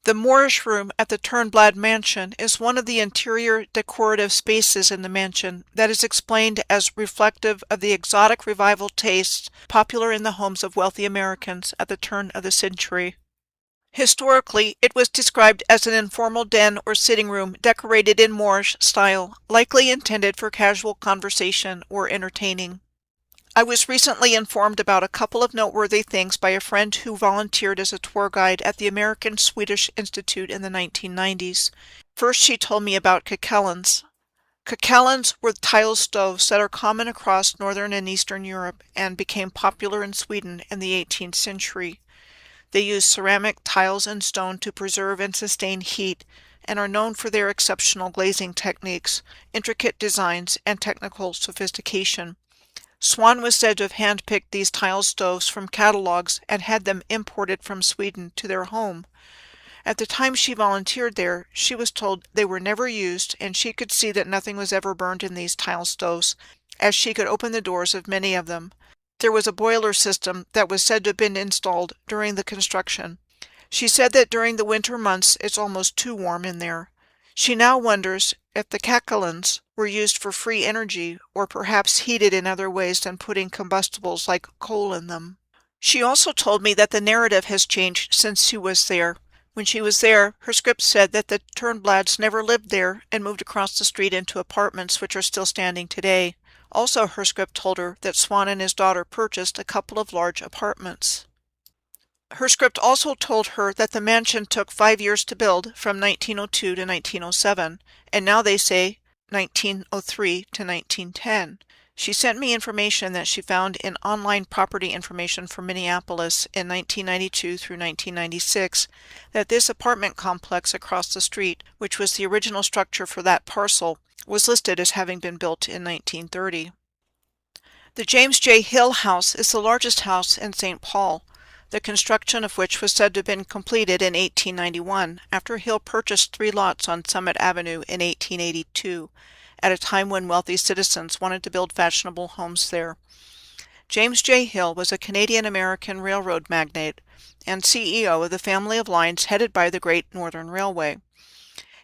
S1: The Moorish Room at the Turnblad Mansion is one of the interior decorative spaces in the mansion that is explained as reflective of the exotic revival tastes popular in the homes of wealthy Americans at the turn of the century. Historically, it was described as an informal den or sitting room decorated in Moorish style, likely intended for casual conversation or entertaining. I was recently informed about a couple of noteworthy things by a friend who volunteered as a tour guide at the American Swedish Institute in the 1990s. First, she told me about kakellans. Kakellans were tile stoves that are common across Northern and Eastern Europe and became popular in Sweden in the 18th century. They use ceramic, tiles, and stone to preserve and sustain heat and are known for their exceptional glazing techniques, intricate designs, and technical sophistication. Swan was said to have handpicked these tile stoves from catalogs and had them imported from Sweden to their home. At the time she volunteered there, she was told they were never used, and she could see that nothing was ever burned in these tile stoves, as she could open the doors of many of them. There was a boiler system that was said to have been installed during the construction. She said that during the winter months it's almost too warm in there. She now wonders if the kakellans were used for free energy or perhaps heated in other ways than putting combustibles like coal in them. She also told me that the narrative has changed since she was there. When she was there, her script said that the Turnblads never lived there and moved across the street into apartments which are still standing today. Also, her script told her that Swan and his daughter purchased a couple of large apartments. Her script also told her that the mansion took 5 years to build, from 1902 to 1907, and now they say 1903 to 1910. She sent me information that she found in online property information for Minneapolis in 1992 through 1996, that this apartment complex across the street, which was the original structure for that parcel, was listed as having been built in 1930. The James J. Hill House is the largest house in St. Paul, the construction of which was said to have been completed in 1891, after Hill purchased 3 lots on Summit Avenue in 1882, at a time when wealthy citizens wanted to build fashionable homes there. James J. Hill was a Canadian-American railroad magnate and CEO of the family of lines headed by the Great Northern Railway.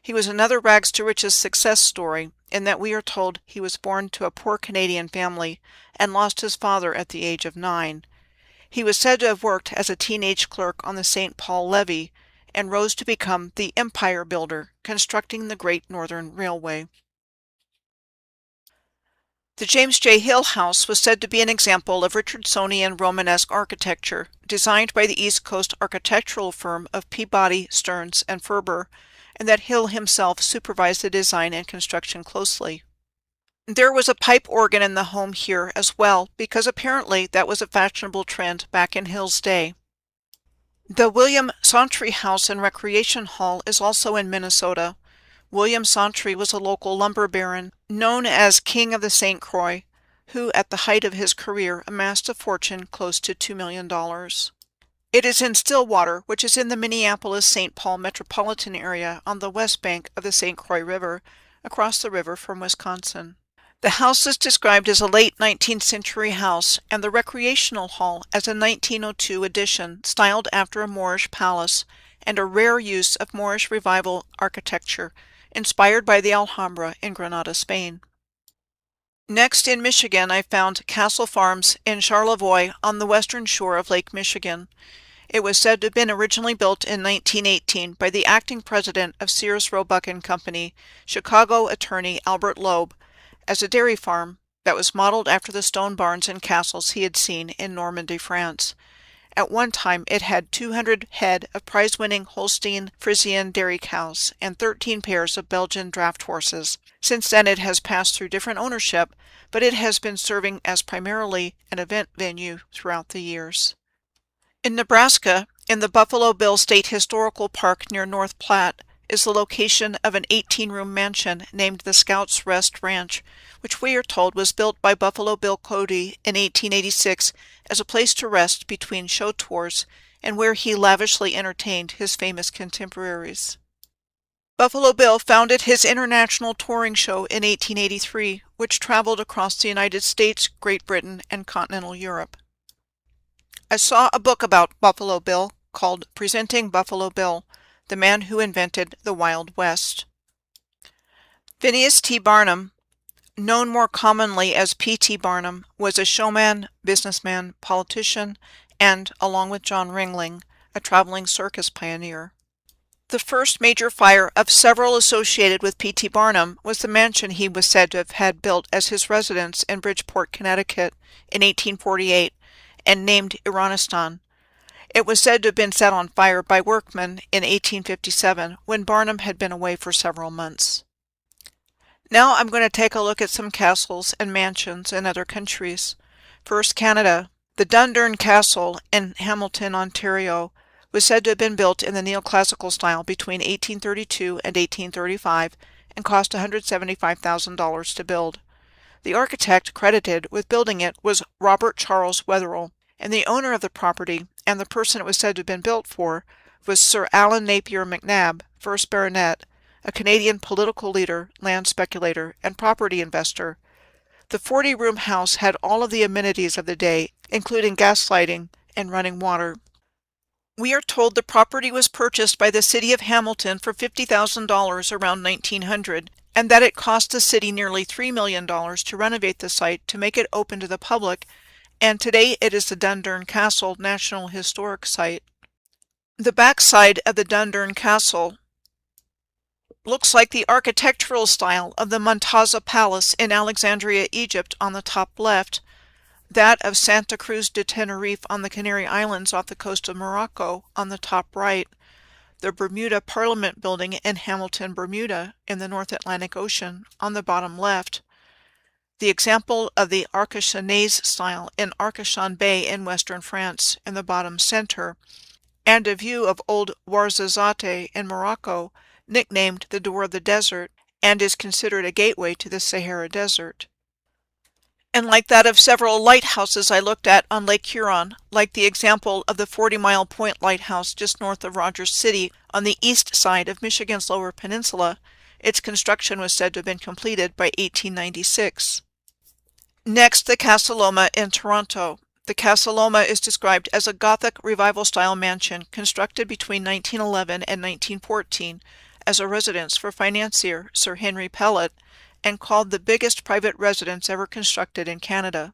S1: He was another rags-to-riches success story in that we are told he was born to a poor Canadian family and lost his father at the age of 9. He was said to have worked as a teenage clerk on the St. Paul levee and rose to become the empire builder, constructing the Great Northern Railway. The James J. Hill House was said to be an example of Richardsonian Romanesque architecture, designed by the East Coast architectural firm of Peabody, Stearns, and Ferber, and that Hill himself supervised the design and construction closely. There was a pipe organ in the home here as well, because apparently that was a fashionable trend back in Hill's day. The William Sauntry House and Recreation Hall is also in Minnesota. William Sauntry was a local lumber baron, known as King of the St. Croix, who at the height of his career amassed a fortune close to $2 million. It is in Stillwater, which is in the Minneapolis-St. Paul metropolitan area on the west bank of the St. Croix River, across the river from Wisconsin. The house is described as a late 19th century house, and the recreational hall as a 1902 addition styled after a Moorish palace, and a rare use of Moorish revival architecture, inspired by the Alhambra in Granada, Spain. Next, in Michigan, I found Castle Farms in Charlevoix on the western shore of Lake Michigan. It was said to have been originally built in 1918 by the acting president of Sears Roebuck and Company, Chicago attorney Albert Loeb, as a dairy farm that was modeled after the stone barns and castles he had seen in Normandy, France. At one time, it had 200 head of prize-winning Holstein Friesian dairy cows and 13 pairs of Belgian draft horses. Since then, it has passed through different ownership, but it has been serving as primarily an event venue throughout the years. In Nebraska, in the Buffalo Bill State Historical Park near North Platte, is the location of an 18-room mansion named the Scouts Rest Ranch, which we are told was built by Buffalo Bill Cody in 1886 as a place to rest between show tours and where he lavishly entertained his famous contemporaries. Buffalo Bill founded his international touring show in 1883, which traveled across the United States, Great Britain, and continental Europe. I saw a book about Buffalo Bill called Presenting Buffalo Bill, the Man Who Invented the Wild West. Phineas T. Barnum, known more commonly as P.T. Barnum, was a showman, businessman, politician, and, along with John Ringling, a traveling circus pioneer. The first major fire of several associated with P.T. Barnum was the mansion he was said to have had built as his residence in Bridgeport, Connecticut in 1848, and named Iranistan. It was said to have been set on fire by workmen in 1857, when Barnum had been away for several months. Now I'm going to take a look at some castles and mansions in other countries. First, Canada. The Dundurn Castle in Hamilton, Ontario, was said to have been built in the neoclassical style between 1832 and 1835 and cost $175,000 to build. The architect credited with building it was Robert Charles Wetherell, and the owner of the property, and the person it was said to have been built for, was Sir Allan Napier MacNab, 1st Baronet, a Canadian political leader, land speculator, and property investor. The 40-room house had all of the amenities of the day, including gas lighting and running water. We are told the property was purchased by the city of Hamilton for $50,000 around 1900, and that it cost the city nearly $3 million to renovate the site to make it open to the public, and today it is the Dundurn Castle National Historic Site. The backside of the Dundurn Castle looks like the architectural style of the Muntaza Palace in Alexandria, Egypt on the top left, that of Santa Cruz de Tenerife on the Canary Islands off the coast of Morocco on the top right, the Bermuda Parliament Building in Hamilton, Bermuda in the North Atlantic Ocean on the bottom left, the example of the Arcachonnaise style in Arcachon Bay in western France in the bottom center, and a view of old Ouarzazate in Morocco, nicknamed the Door of the Desert, and is considered a gateway to the Sahara Desert. And like that of several lighthouses I looked at on Lake Huron, like the example of the 40-Mile Point Lighthouse just north of Rogers City on the east side of Michigan's Lower Peninsula, its construction was said to have been completed by 1896. Next, the Casa Loma in Toronto. The Casa Loma is described as a Gothic revival-style mansion constructed between 1911 and 1914 as a residence for financier Sir Henry Pellet, and called the biggest private residence ever constructed in Canada.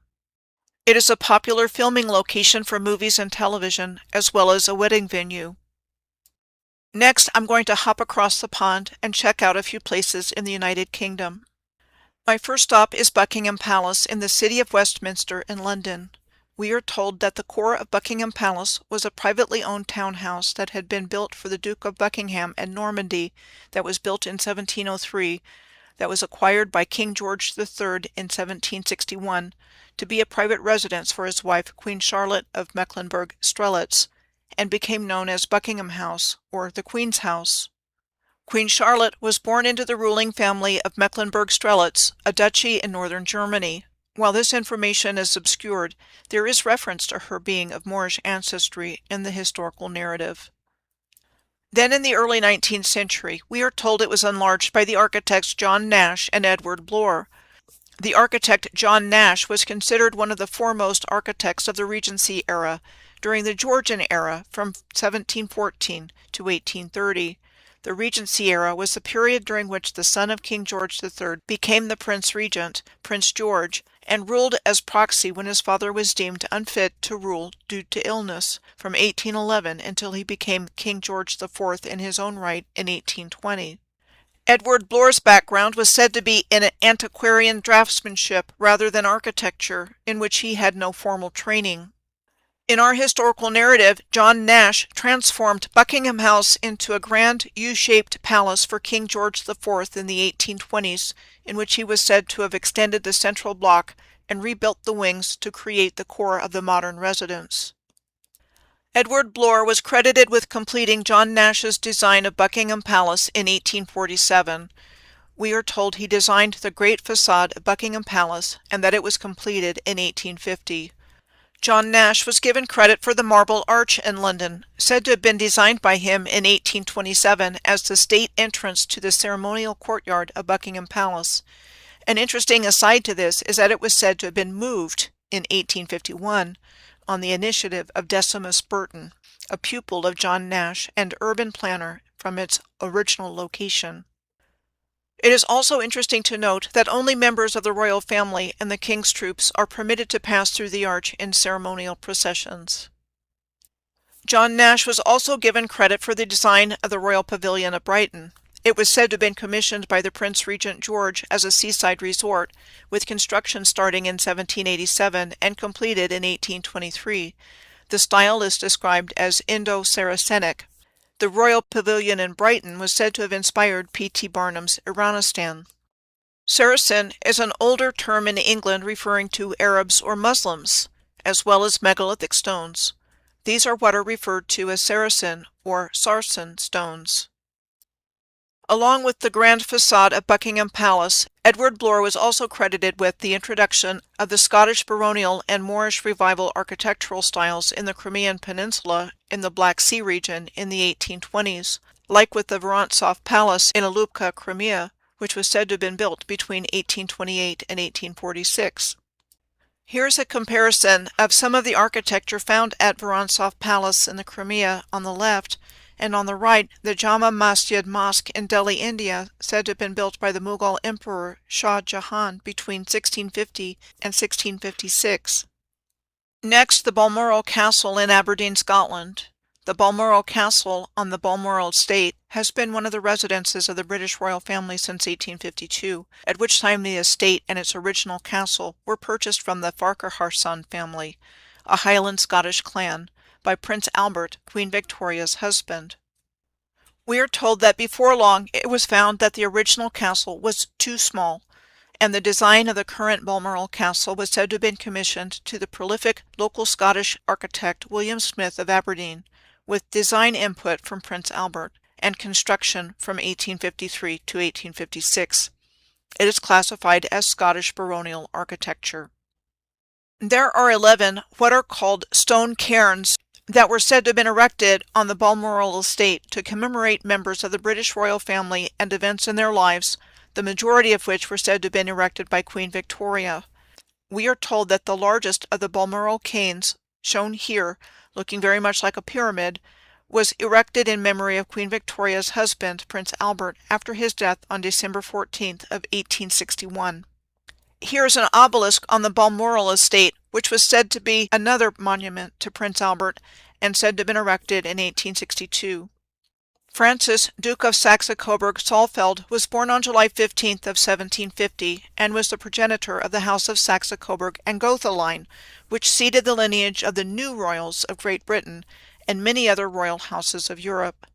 S1: It is a popular filming location for movies and television, as well as a wedding venue. Next, I'm going to hop across the pond and check out a few places in the United Kingdom. My first stop is Buckingham Palace in the city of Westminster in London. We are told that the core of Buckingham Palace was a privately owned townhouse that had been built for the Duke of Buckingham in Normandy that was built in 1703, that was acquired by King George III in 1761 to be a private residence for his wife Queen Charlotte of Mecklenburg-Strelitz, and became known as Buckingham House, or the Queen's House. Queen Charlotte was born into the ruling family of Mecklenburg-Strelitz, a duchy in northern Germany. While this information is obscured, there is reference to her being of Moorish ancestry in the historical narrative. Then in the early 19th century, we are told it was enlarged by the architects John Nash and Edward Bloor. The architect John Nash was considered one of the foremost architects of the Regency era, during the Georgian era from 1714 to 1830. The Regency era was the period during which the son of King George III became the Prince Regent, Prince George, and ruled as proxy when his father was deemed unfit to rule due to illness, from 1811 until he became King George IV in his own right in 1820. Edward Bloor's background was said to be in antiquarian draftsmanship rather than architecture, in which he had no formal training. In our historical narrative, John Nash transformed Buckingham House into a grand U-shaped palace for King George IV in the 1820s, in which he was said to have extended the central block and rebuilt the wings to create the core of the modern residence. Edward Bloor was credited with completing John Nash's design of Buckingham Palace in 1847. We are told he designed the great facade of Buckingham Palace and that it was completed in 1850. John Nash was given credit for the Marble Arch in London, said to have been designed by him in 1827 as the state entrance to the ceremonial courtyard of Buckingham Palace. An interesting aside to this is that it was said to have been moved in 1851 on the initiative of Decimus Burton, a pupil of John Nash and urban planner, from its original location. It is also interesting to note that only members of the royal family and the king's troops are permitted to pass through the arch in ceremonial processions. John Nash was also given credit for the design of the Royal Pavilion of Brighton. It was said to have been commissioned by the Prince Regent George as a seaside resort, with construction starting in 1787 and completed in 1823. The style is described as Indo-Saracenic. The Royal Pavilion in Brighton was said to have inspired P.T. Barnum's Iranistan. Saracen is an older term in England referring to Arabs or Muslims, as well as megalithic stones. These are what are referred to as Saracen or Sarsen stones. Along with the grand facade of Buckingham Palace, Edward Bloor was also credited with the introduction of the Scottish baronial and Moorish revival architectural styles in the Crimean Peninsula in the Black Sea region in the 1820s, like with the Vorontsov Palace in Alupka, Crimea, which was said to have been built between 1828 and 1846. Here's a comparison of some of the architecture found at Vorontsov Palace in the Crimea on the left, and on the right, the Jama Masjid Mosque in Delhi, India, said to have been built by the Mughal Emperor Shah Jahan between 1650 and 1656. Next, the Balmoral Castle in Aberdeen, Scotland. The Balmoral Castle on the Balmoral estate has been one of the residences of the British royal family since 1852, at which time the estate and its original castle were purchased from the Farquharson family, a Highland Scottish clan, by Prince Albert, Queen Victoria's husband. We are told that before long it was found that the original castle was too small, and the design of the current Balmoral Castle was said to have been commissioned to the prolific local Scottish architect William Smith of Aberdeen, with design input from Prince Albert, and construction from 1853 to 1856. It is classified as Scottish baronial architecture. There are 11 what are called stone cairns that were said to have been erected on the Balmoral estate to commemorate members of the British royal family and events in their lives, the majority of which were said to have been erected by Queen Victoria. We are told that the largest of the Balmoral cairns, shown here, looking very much like a pyramid, was erected in memory of Queen Victoria's husband, Prince Albert, after his death on December 14th of 1861. Here is an obelisk on the Balmoral estate, which was said to be another monument to Prince Albert and said to have been erected in 1862. Francis, Duke of Saxe-Coburg-Saalfeld, was born on July 15th of 1750 and was the progenitor of the House of Saxe-Coburg and Gotha line, which seeded the lineage of the new royals of Great Britain and many other royal houses of Europe.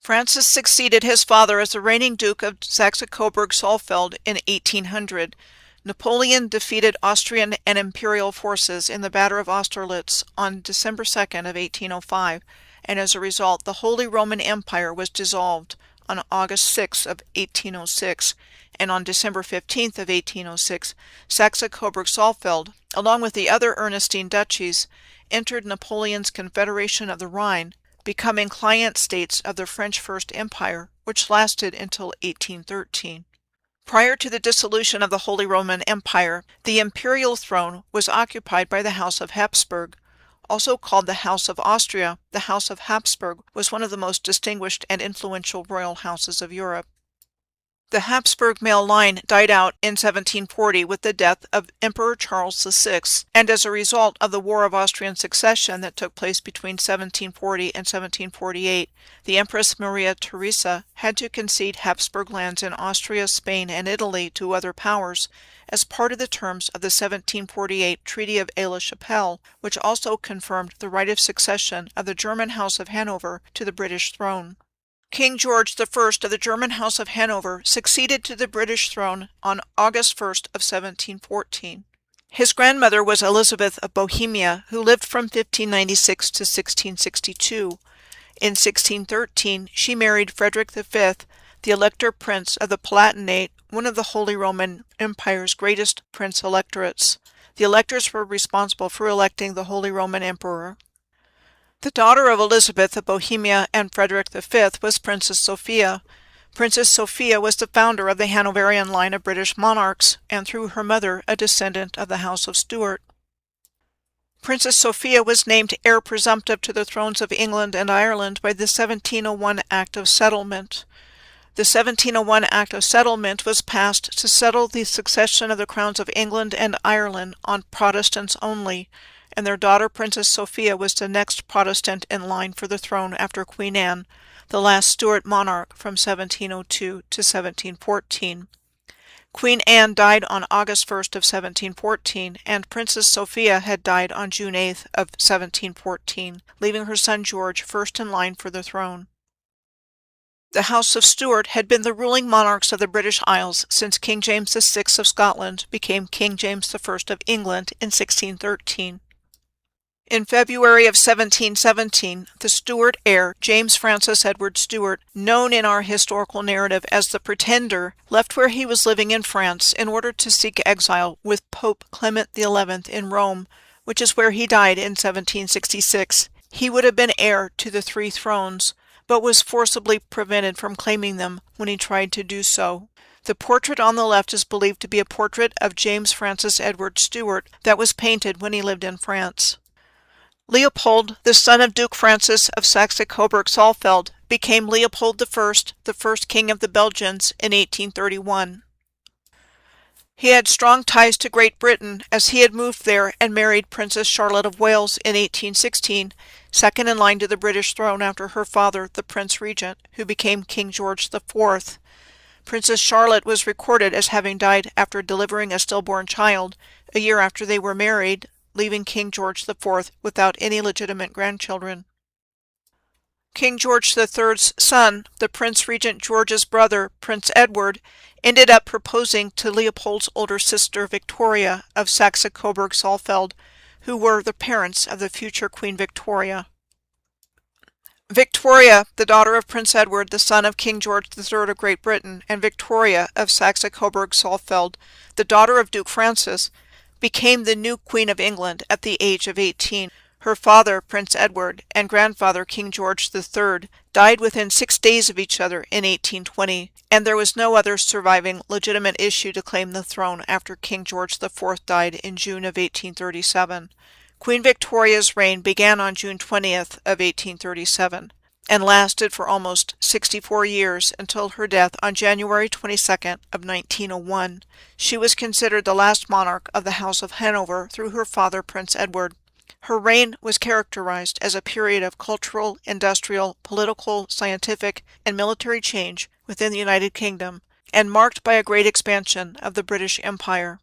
S1: Francis succeeded his father as the reigning Duke of Saxe-Coburg-Saalfeld in 1800. Napoleon defeated Austrian and Imperial forces in the Battle of Austerlitz on December 2nd of 1805, and as a result the Holy Roman Empire was dissolved on August 6 of 1806, and on December 15th of 1806, Saxe-Coburg-Saalfeld, along with the other Ernestine duchies, entered Napoleon's Confederation of the Rhine, becoming client states of the French First Empire, which lasted until 1813. Prior to the dissolution of the Holy Roman Empire, the imperial throne was occupied by the House of Habsburg. Also called the House of Austria, the House of Habsburg was one of the most distinguished and influential royal houses of Europe. The Habsburg male line died out in 1740 with the death of Emperor Charles VI, and as a result of the War of Austrian Succession that took place between 1740 and 1748, the Empress Maria Theresa had to concede Habsburg lands in Austria, Spain, and Italy to other powers as part of the terms of the 1748 Treaty of Aix-la-Chapelle, which also confirmed the right of succession of the German House of Hanover to the British throne. King George I of the German House of Hanover succeeded to the British throne on August 1st of 1714. His grandmother was Elizabeth of Bohemia, who lived from 1596 to 1662. In 1613, she married Frederick V, the Elector Prince of the Palatinate, one of the Holy Roman Empire's greatest prince-electorates. The electors were responsible for electing the Holy Roman Emperor. The daughter of Elizabeth of Bohemia and Frederick V was Princess Sophia. Princess Sophia was the founder of the Hanoverian line of British monarchs, and through her mother a descendant of the House of Stuart. Princess Sophia was named heir presumptive to the thrones of England and Ireland by the 1701 Act of Settlement. The 1701 Act of Settlement was passed to settle the succession of the crowns of England and Ireland on Protestants only, and their daughter Princess Sophia was the next Protestant in line for the throne after Queen Anne, the last Stuart monarch from 1702 to 1714. Queen Anne died on August 1st of 1714, and Princess Sophia had died on June 8th of 1714, leaving her son George first in line for the throne. The House of Stuart had been the ruling monarchs of the British Isles since King James VI of Scotland became King James I of England in 1613. In February of 1717, the Stuart heir, James Francis Edward Stuart, known in our historical narrative as the Pretender, left where he was living in France in order to seek exile with Pope Clement XI in Rome, which is where he died in 1766. He would have been heir to the three thrones, but was forcibly prevented from claiming them when he tried to do so. The portrait on the left is believed to be a portrait of James Francis Edward Stuart that was painted when he lived in France. Leopold, the son of Duke Francis of Saxe-Coburg-Saalfeld, became Leopold I, the first king of the Belgians, in 1831. He had strong ties to Great Britain as he had moved there and married Princess Charlotte of Wales in 1816, second in line to the British throne after her father, the Prince Regent, who became King George IV. Princess Charlotte was recorded as having died after delivering a stillborn child, a year after they were married, leaving King George IV without any legitimate grandchildren. King George III's son, the Prince Regent George's brother, Prince Edward, ended up proposing to Leopold's older sister Victoria of Saxe-Coburg-Saalfeld, who were the parents of the future Queen Victoria. Victoria, the daughter of Prince Edward, the son of King George III of Great Britain, and Victoria of Saxe-Coburg-Saalfeld, the daughter of Duke Francis, became the new Queen of England at the age of 18. Her father, Prince Edward, and grandfather, King George III, died within 6 days of each other in 1820, and there was no other surviving legitimate issue to claim the throne after King George IV died in June of 1837. Queen Victoria's reign began on June 20th of 1837 and lasted for almost 64 years until her death on January 22nd of 1901. She was considered the last monarch of the House of Hanover through her father, Prince Edward. Her reign was characterized as a period of cultural, industrial, political, scientific, and military change within the United Kingdom, and marked by a great expansion of the British Empire.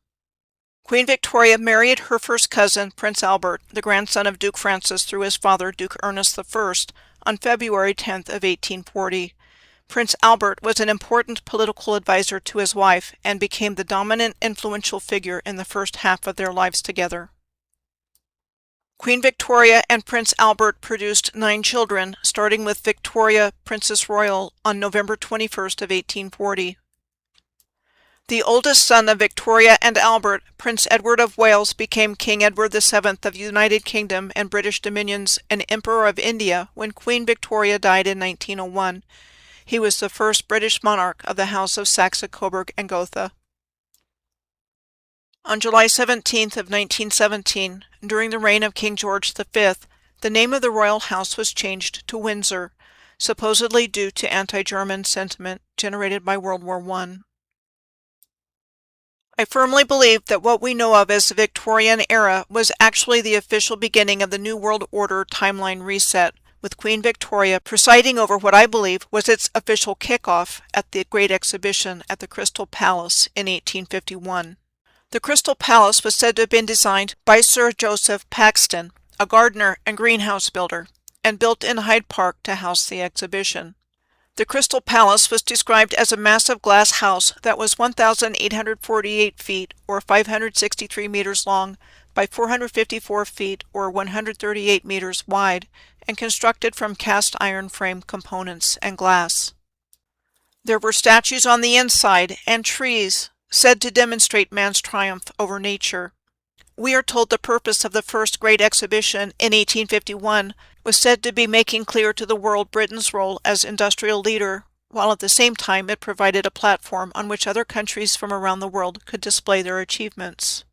S1: Queen Victoria married her first cousin, Prince Albert, the grandson of Duke Francis through his father, Duke Ernest I, on February 10th of 1840. Prince Albert was an important political advisor to his wife and became the dominant influential figure in the first half of their lives together. Queen Victoria and Prince Albert produced 9 children, starting with Victoria, Princess Royal, on November 21st of 1840. The oldest son of Victoria and Albert, Prince Edward of Wales, became King Edward VII of the United Kingdom and British Dominions and Emperor of India when Queen Victoria died in 1901. He was the first British monarch of the House of Saxe-Coburg and Gotha. On July 17th of 1917, during the reign of King George V, the name of the royal house was changed to Windsor, supposedly due to anti-German sentiment generated by World War I. I firmly believe that what we know of as the Victorian era was actually the official beginning of the New World Order timeline reset, with Queen Victoria presiding over what I believe was its official kickoff at the Great Exhibition at the Crystal Palace in 1851. The Crystal Palace was said to have been designed by Sir Joseph Paxton, a gardener and greenhouse builder, and built in Hyde Park to house the exhibition. The Crystal Palace was described as a massive glass house that was 1,848 feet, or 563 meters long, by 454 feet, or 138 meters wide, and constructed from cast iron frame components and glass. There were statues on the inside and trees, said to demonstrate man's triumph over nature. We are told the purpose of the first great exhibition in 1851 was said to be making clear to the world Britain's role as industrial leader, while at the same time it provided a platform on which other countries from around the world could display their achievements.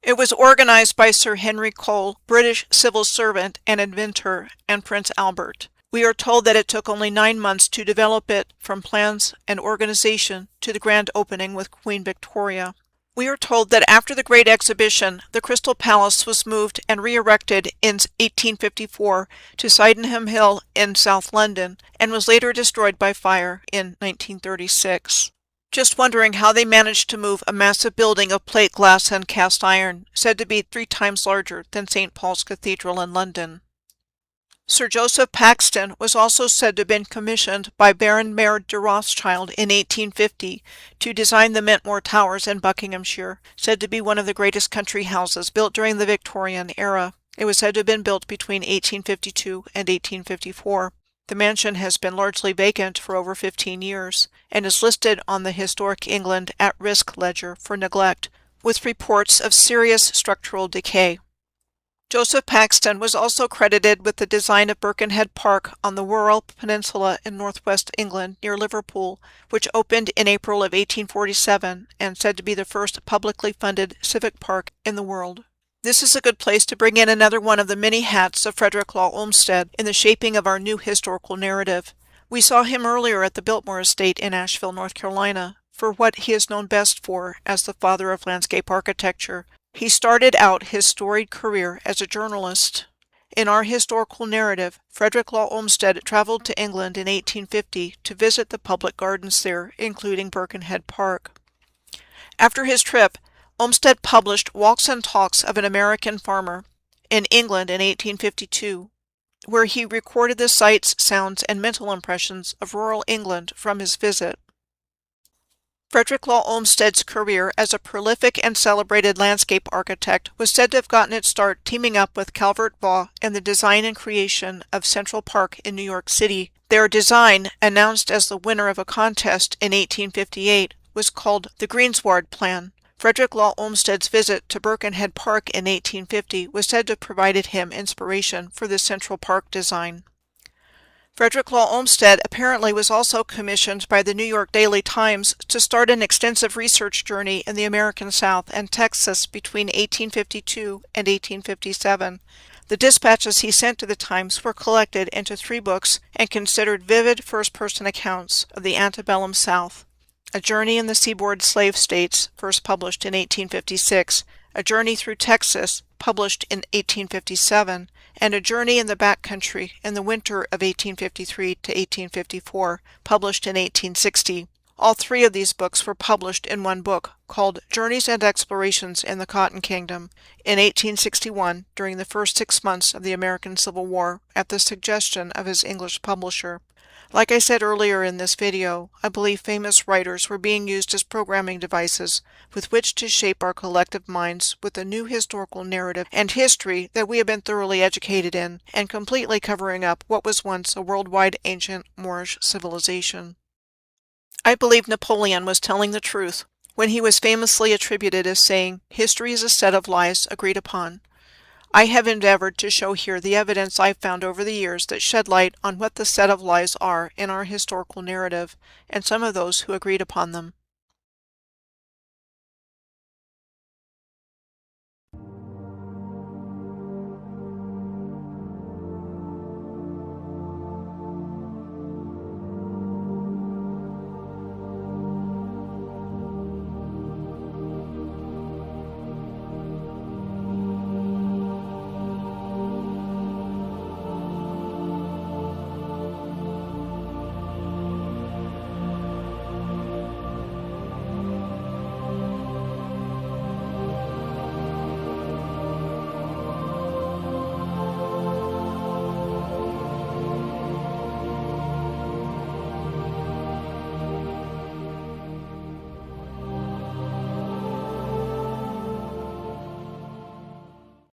S1: It was organized by Sir Henry Cole, British civil servant and inventor, and Prince Albert. We are told that it took only 9 months to develop it from plans and organization to the grand opening with Queen Victoria. We are told that after the Great Exhibition, the Crystal Palace was moved and re-erected in 1854 to Sydenham Hill in South London and was later destroyed by fire in 1936. Just wondering how they managed to move a massive building of plate glass and cast iron, said to be 3 times larger than St. Paul's Cathedral in London. Sir Joseph Paxton was also said to have been commissioned by Baron Mayer de Rothschild in 1850 to design the Mentmore Towers in Buckinghamshire, said to be one of the greatest country houses built during the Victorian era. It was said to have been built between 1852 and 1854. The mansion has been largely vacant for over 15 years and is listed on the Historic England at-risk ledger for neglect, with reports of serious structural decay. Joseph Paxton was also credited with the design of Birkenhead Park on the Wirral Peninsula in northwest England near Liverpool, which opened in April of 1847 and said to be the first publicly funded civic park in the world. This is a good place to bring in another one of the many hats of Frederick Law Olmsted in the shaping of our new historical narrative. We saw him earlier at the Biltmore Estate in Asheville, North Carolina, for what he is known best for as the father of landscape architecture. He started out his storied career as a journalist. In our historical narrative, Frederick Law Olmsted traveled to England in 1850 to visit the public gardens there, including Birkenhead Park. After his trip, Olmsted published Walks and Talks of an American Farmer in England in 1852, where he recorded the sights, sounds, and mental impressions of rural England from his visit. Frederick Law Olmsted's career as a prolific and celebrated landscape architect was said to have gotten its start teaming up with Calvert Vaux in the design and creation of Central Park in New York City. Their design, announced as the winner of a contest in 1858, was called the Greensward Plan. Frederick Law Olmsted's visit to Birkenhead Park in 1850 was said to have provided him inspiration for the Central Park design. Frederick Law Olmsted apparently was also commissioned by the New York Daily Times to start an extensive research journey in the American South and Texas between 1852 and 1857. The dispatches he sent to the Times were collected into 3 books and considered vivid first-person accounts of the antebellum South. A Journey in the Seaboard Slave States, first published in 1856, A Journey Through Texas, published in 1857, and A Journey in the Back Country in the Winter of 1853 to 1854, published in 1860. All three of these books were published in one book, called Journeys and Explorations in the Cotton Kingdom, in 1861, during the first 6 months of the American Civil War, at the suggestion of his English publisher. Like I said earlier in this video, I believe famous writers were being used as programming devices with which to shape our collective minds with a new historical narrative and history that we have been thoroughly educated in, and completely covering up what was once a worldwide ancient Moorish civilization. I believe Napoleon was telling the truth when he was famously attributed as saying, "History is a set of lies agreed upon." I have endeavored to show here the evidence I've found over the years that shed light on what the set of lies are in our historical narrative, and some of those who agreed upon them.